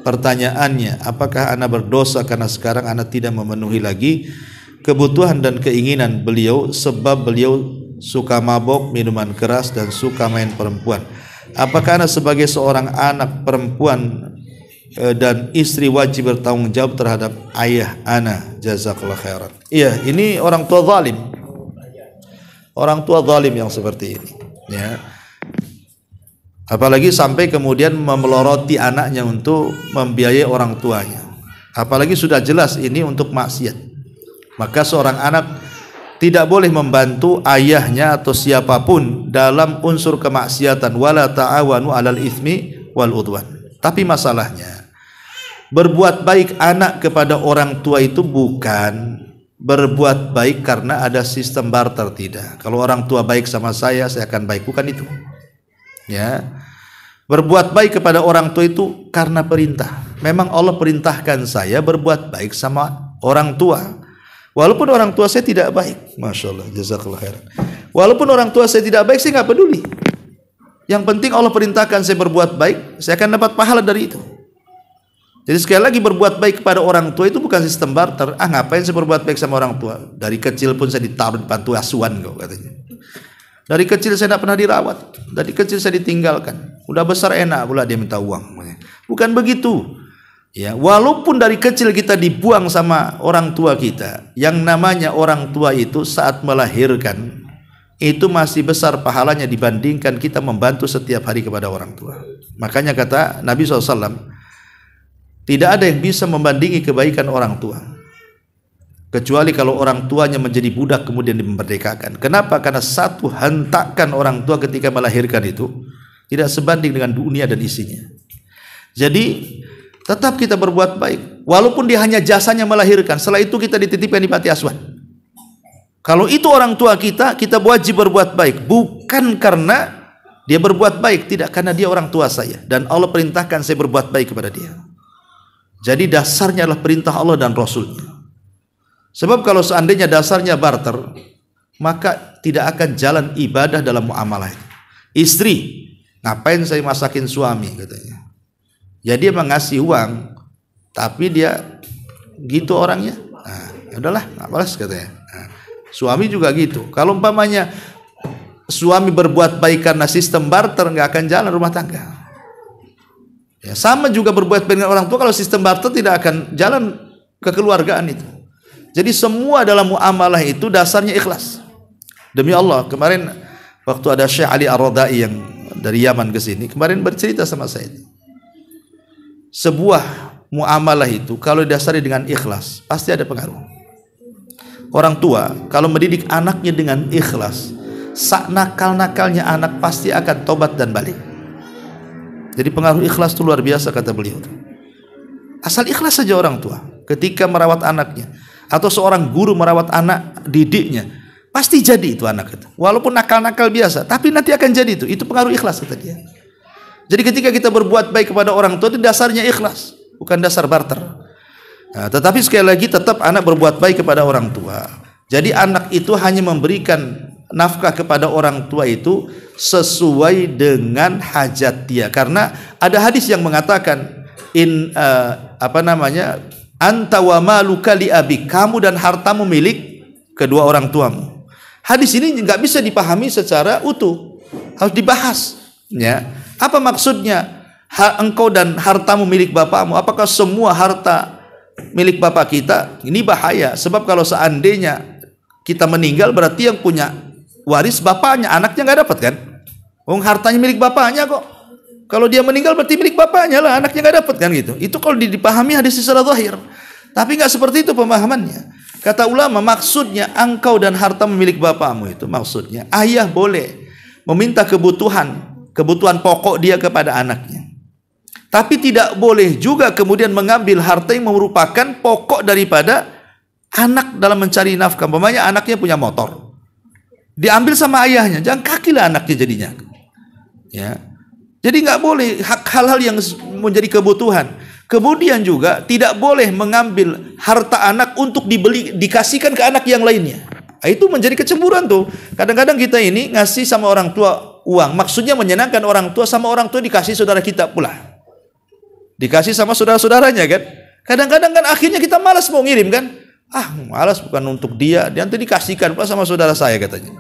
Pertanyaannya, apakah anak berdosa karena sekarang anak tidak memenuhi lagi kebutuhan dan keinginan beliau sebab beliau suka mabok, minuman keras, dan suka main perempuan? Apakah anak sebagai seorang anak perempuan dan istri wajib bertanggung jawab terhadap ayah anak? Jazakallah khairan. Iya, ini orang tua zalim. Orang tua zalim yang seperti ini, ya. Apalagi sampai kemudian memeloroti anaknya untuk membiayai orang tuanya. Apalagi sudah jelas ini untuk maksiat. Maka seorang anak tidak boleh membantu ayahnya atau siapapun dalam unsur kemaksiatan. Wala ta'awanu 'alal itsmi wal udwan. Tapi masalahnya, berbuat baik anak kepada orang tua itu bukan berbuat baik karena ada sistem barter, tidak. Kalau orang tua baik sama saya akan baik, bukan itu. Ya. Berbuat baik kepada orang tua itu karena perintah. Memang Allah perintahkan saya berbuat baik sama orang tua. Walaupun orang tua saya tidak baik. Masya Allah, jazakallah khairan. Walaupun orang tua saya tidak baik, saya nggak peduli. Yang penting Allah perintahkan saya berbuat baik, saya akan dapat pahala dari itu. Jadi sekali lagi, berbuat baik kepada orang tua itu bukan sistem barter. Ngapain saya berbuat baik sama orang tua? Dari kecil pun saya ditaruh di panti asuhan kok, katanya. Dari kecil saya tidak pernah dirawat. Dari kecil saya ditinggalkan. Udah besar enak pula dia minta uang. Bukan begitu. Ya, walaupun dari kecil kita dibuang sama orang tua kita, yang namanya orang tua itu saat melahirkan itu masih besar pahalanya dibandingkan kita membantu setiap hari kepada orang tua. Makanya kata Nabi SAW, tidak ada yang bisa membandingi kebaikan orang tua kecuali kalau orang tuanya menjadi budak kemudian dimerdekakan. Kenapa? Karena satu hentakan orang tua ketika melahirkan itu tidak sebanding dengan dunia dan isinya. Jadi tetap kita berbuat baik, walaupun dia hanya jasanya melahirkan. Setelah itu kita dititipkan di panti asuhan. Kalau itu orang tua kita, kita wajib berbuat baik, bukan karena dia berbuat baik, tidak, karena dia orang tua saya dan Allah perintahkan saya berbuat baik kepada dia. Jadi dasarnya adalah perintah Allah dan Rasulnya. Sebab kalau seandainya dasarnya barter, maka tidak akan jalan ibadah dalam muamalah. Istri, ngapain saya masakin suami, katanya. Ya dia mengasih uang, tapi dia gitu orangnya. Nah, udahlah, nggak balas katanya. Nah, suami juga gitu. Kalau umpamanya suami berbuat baik karena sistem barter, nggak akan jalan rumah tangga. Ya, sama juga berbuat baik dengan orang tua. Kalau sistem barter tidak akan jalan kekeluargaan itu. Jadi semua dalam muamalah itu dasarnya ikhlas. Demi Allah, kemarin waktu ada Syekh Ali Ar-Radai yang dari Yaman ke sini, kemarin bercerita sama saya. Sebuah muamalah itu kalau didasari dengan ikhlas pasti ada pengaruh. Orang tua kalau mendidik anaknya dengan ikhlas, sak nakal-nakalnya anak pasti akan tobat dan balik. Jadi pengaruh ikhlas itu luar biasa kata beliau. Asal ikhlas saja orang tua ketika merawat anaknya, atau seorang guru merawat anak didiknya, pasti jadi itu anak itu. Walaupun nakal-nakal biasa, tapi nanti akan jadi itu. Itu pengaruh ikhlas kata dia. Jadi ketika kita berbuat baik kepada orang tua itu dasarnya ikhlas, bukan dasar barter. Nah, tetapi sekali lagi tetap anak berbuat baik kepada orang tua. Jadi anak itu hanya memberikan nafkah kepada orang tua itu sesuai dengan hajat dia. Karena ada hadis yang mengatakan anta wa maluka li abik, kamu dan hartamu milik kedua orang tuamu. Hadis ini nggak bisa dipahami secara utuh, harus dibahas. Ya. Apa maksudnya engkau dan hartamu milik bapakmu? Apakah semua harta milik bapak kita? Ini bahaya, sebab kalau seandainya kita meninggal berarti yang punya waris bapaknya, anaknya nggak dapat kan? Hartanya milik bapaknya kok. Kalau dia meninggal berarti milik bapaknya lah, anaknya nggak dapat kan gitu. Itu kalau dipahami hadis secara zahir. Tapi nggak seperti itu pemahamannya. Kata ulama, maksudnya engkau dan hartamu milik bapakmu itu maksudnya ayah boleh meminta kebutuhan pokok dia kepada anaknya. Tapi tidak boleh juga kemudian mengambil harta yang merupakan pokok daripada anak dalam mencari nafkah. Umpamanya anaknya punya motor, diambil sama ayahnya, jangan kakilah anaknya jadinya. Ya, jadi nggak boleh hal-hal yang menjadi kebutuhan. Kemudian juga tidak boleh mengambil harta anak untuk dikasihkan ke anak yang lainnya. Itu menjadi kecemburuan tuh. Kadang-kadang kita ini ngasih sama orang tua uang, maksudnya menyenangkan orang tua, sama orang tua dikasih saudara kita pula, dikasih sama saudara-saudaranya kan. Kadang-kadang kan akhirnya kita malas mau ngirim kan. Malas, bukan untuk dia, nanti dikasihkan pula sama saudara saya katanya.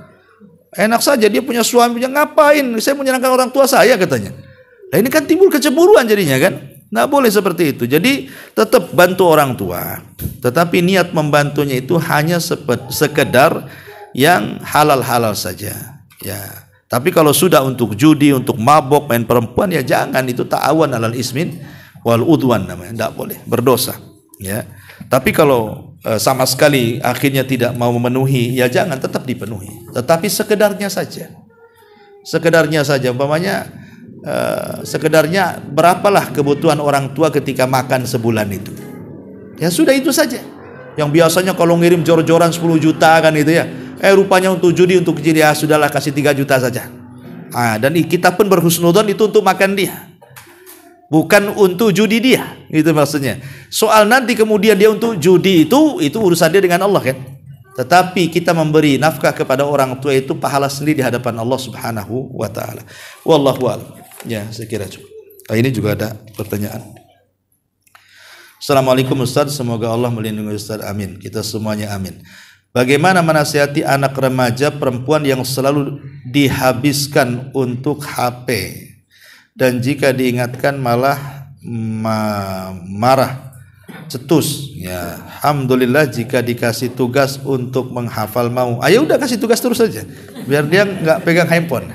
Enak saja dia punya suami, punya ngapain saya menyenangkan orang tua saya katanya. Nah ini kan timbul kecemburuan jadinya kan. Nggak boleh seperti itu. Jadi tetap bantu orang tua, tetapi niat membantunya itu hanya sekedar yang halal-halal saja. Ya. Tapi kalau sudah untuk judi, untuk mabok, main perempuan, ya jangan. Itu ta'awan alal ismin wal udwan namanya, tidak boleh, berdosa. Ya. Tapi kalau sama sekali akhirnya tidak mau memenuhi, ya jangan, tetap dipenuhi. Tetapi sekedarnya saja. Sekedarnya saja, umpamanya sekedarnya berapalah kebutuhan orang tua ketika makan sebulan itu. Ya sudah itu saja. Yang biasanya kalau ngirim jor-joran 10 juta kan itu ya. Rupanya untuk judi, untuk jadi, ya sudahlah kasih 3 juta saja. Dan kita pun berhusnudzon itu untuk makan dia, bukan untuk judi dia. Itu maksudnya. Soal nanti kemudian dia untuk judi itu urusan dia dengan Allah kan. Tetapi kita memberi nafkah kepada orang tua itu pahala sendiri di hadapan Allah Subhanahu wa taala. Wallahu a'lam. Ya, saya kira cukup. Ini juga ada pertanyaan. Assalamualaikum Ustaz, semoga Allah melindungi Ustaz. Amin. Kita semuanya amin. Bagaimana menasihati anak remaja perempuan yang selalu dihabiskan untuk HP dan jika diingatkan malah marah, cetus. Ya, alhamdulillah jika dikasih tugas untuk menghafal mau. Ayo udah kasih tugas terus saja, biar dia nggak pegang handphone.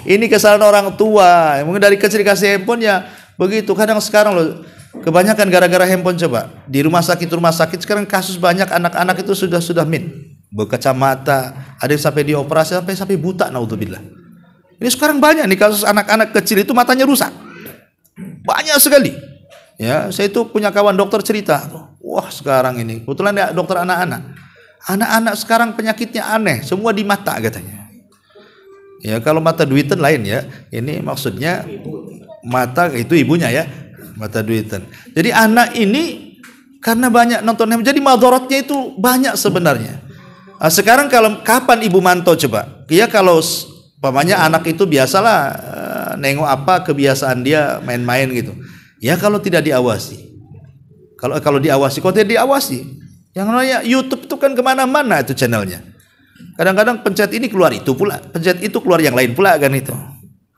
Ini kesalahan orang tua. Mungkin dari kecil dikasih handphone ya begitu. Kadang sekarang loh, kebanyakan gara-gara handphone. Coba di rumah sakit sekarang kasus banyak anak-anak itu sudah berkacamata, ada yang sampai dioperasi sampai buta, naudzubillah. Ini sekarang banyak nih kasus anak-anak kecil itu matanya rusak. Banyak sekali. Ya, saya itu punya kawan dokter cerita. Wah, sekarang ini kebetulan ya dokter anak-anak. Anak-anak sekarang penyakitnya aneh, semua di mata katanya. Ya, kalau mata duitan lain ya. Ini maksudnya mata itu ibunya ya, mata duitan. Jadi anak ini karena banyak nonton handphone, jadi madharatnya itu banyak sebenarnya. Nah, sekarang kapan ibu mantau coba? Ya kalau umpamanya anak itu biasalah nengok apa kebiasaan dia main-main gitu. Ya kalau tidak diawasi. Kalau diawasi, kalau tidak diawasi, yang namanya YouTube itu kan kemana-mana itu channelnya. Kadang-kadang pencet ini keluar itu pula, pencet itu keluar yang lain pula kan itu.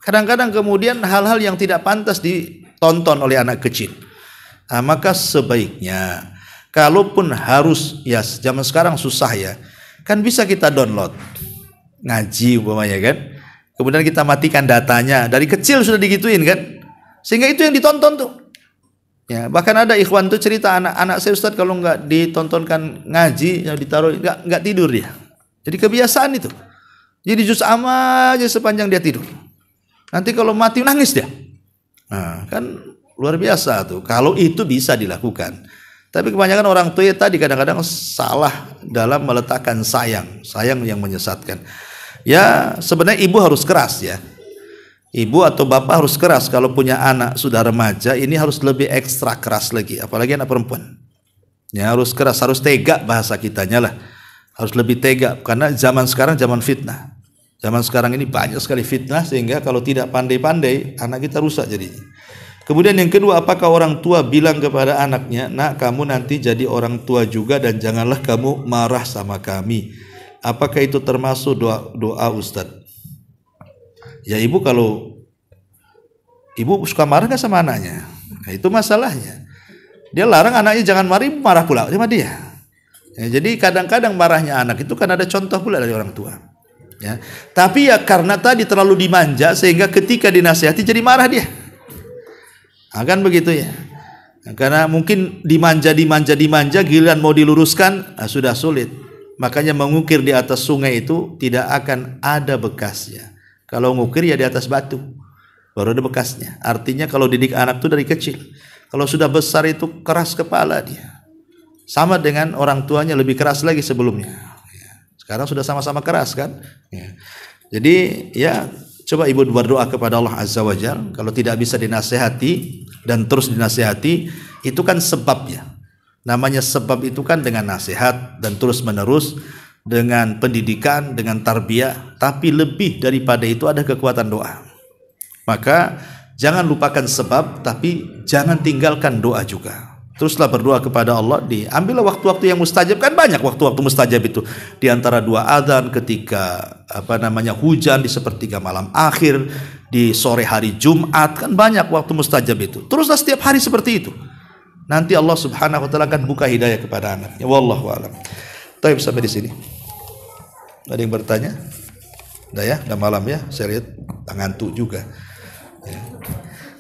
Kadang-kadang kemudian hal-hal yang tidak pantas ditonton oleh anak kecil. Nah, maka sebaiknya, kalaupun harus, ya zaman sekarang susah ya, kan bisa kita download ngaji umpamanya kan. Kemudian kita matikan datanya, dari kecil sudah digituin kan. Sehingga itu yang ditonton tuh. Ya, bahkan ada ikhwan tuh cerita anak-anak saya, Ustaz, kalau nggak ditontonkan ngaji, yang ditaruh nggak tidur dia. Jadi kebiasaan itu. Jadi juz amma aja sepanjang dia tidur. Nanti kalau mati nangis dia. Nah, kan luar biasa tuh. Kalau itu bisa dilakukan. Tapi kebanyakan orang tua tadi kadang-kadang salah dalam meletakkan sayang yang menyesatkan. Ya, sebenarnya ibu harus keras ya. Ibu atau bapak harus keras. Kalau punya anak sudah remaja, ini harus lebih ekstra keras lagi. Apalagi anak perempuan. Ya, harus keras, harus tega bahasa kitanya lah. Harus lebih tega. Karena zaman sekarang zaman fitnah. Zaman sekarang ini banyak sekali fitnah. Sehingga kalau tidak pandai-pandai, anak kita rusak jadinya. Kemudian yang kedua, apakah orang tua bilang kepada anaknya, nak kamu nanti jadi orang tua juga dan janganlah kamu marah sama kami. Apakah itu termasuk doa Ustadz? Ya ibu, kalau ibu suka marah gak sama anaknya? Nah, itu masalahnya. Dia larang anaknya jangan marah pula sama dia. Ya, jadi kadang-kadang marahnya anak itu kan ada contoh pula dari orang tua. Ya. Tapi ya karena tadi terlalu dimanja sehingga ketika dinasihati jadi marah dia. Akan begitu ya. Nah, karena mungkin dimanja, giliran mau diluruskan sudah sulit. Makanya mengukir di atas sungai itu tidak akan ada bekasnya. Kalau ngukir ya di atas batu, baru ada bekasnya. Artinya kalau didik anak itu dari kecil. Kalau sudah besar itu keras kepala dia. Sama dengan orang tuanya, lebih keras lagi sebelumnya. Sekarang sudah sama-sama keras kan. Jadi ya coba ibu berdoa kepada Allah Azza wa Jalla. Kalau tidak bisa dinasihati dan terus dinasihati, itu kan sebabnya. Namanya sebab itu kan dengan nasihat dan terus menerus, dengan pendidikan, dengan tarbiyah. Tapi lebih daripada itu ada kekuatan doa. Maka jangan lupakan sebab, tapi jangan tinggalkan doa juga. Teruslah berdoa kepada Allah. Ambillah waktu-waktu yang mustajab. Kan banyak waktu-waktu mustajab itu. Di antara dua adzan, ketika hujan, di sepertiga malam akhir, di sore hari Jumat. Kan banyak waktu mustajab itu. Teruslah setiap hari seperti itu. Nanti Allah Subhanahu wa taala akan buka hidayah kepada anaknya. Wallahu a'lam. Baik, sampai di sini. Ada yang bertanya? Udah ya, udah malam ya. Saya lihat ngantuk juga. Ya.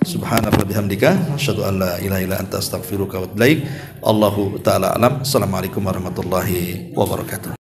Subhanallah bihamdika, asyhadu an la ilaha illa anta astaghfiruka wa atubu ilaik. Allahu taala alam. Assalamualaikum warahmatullahi wabarakatuh.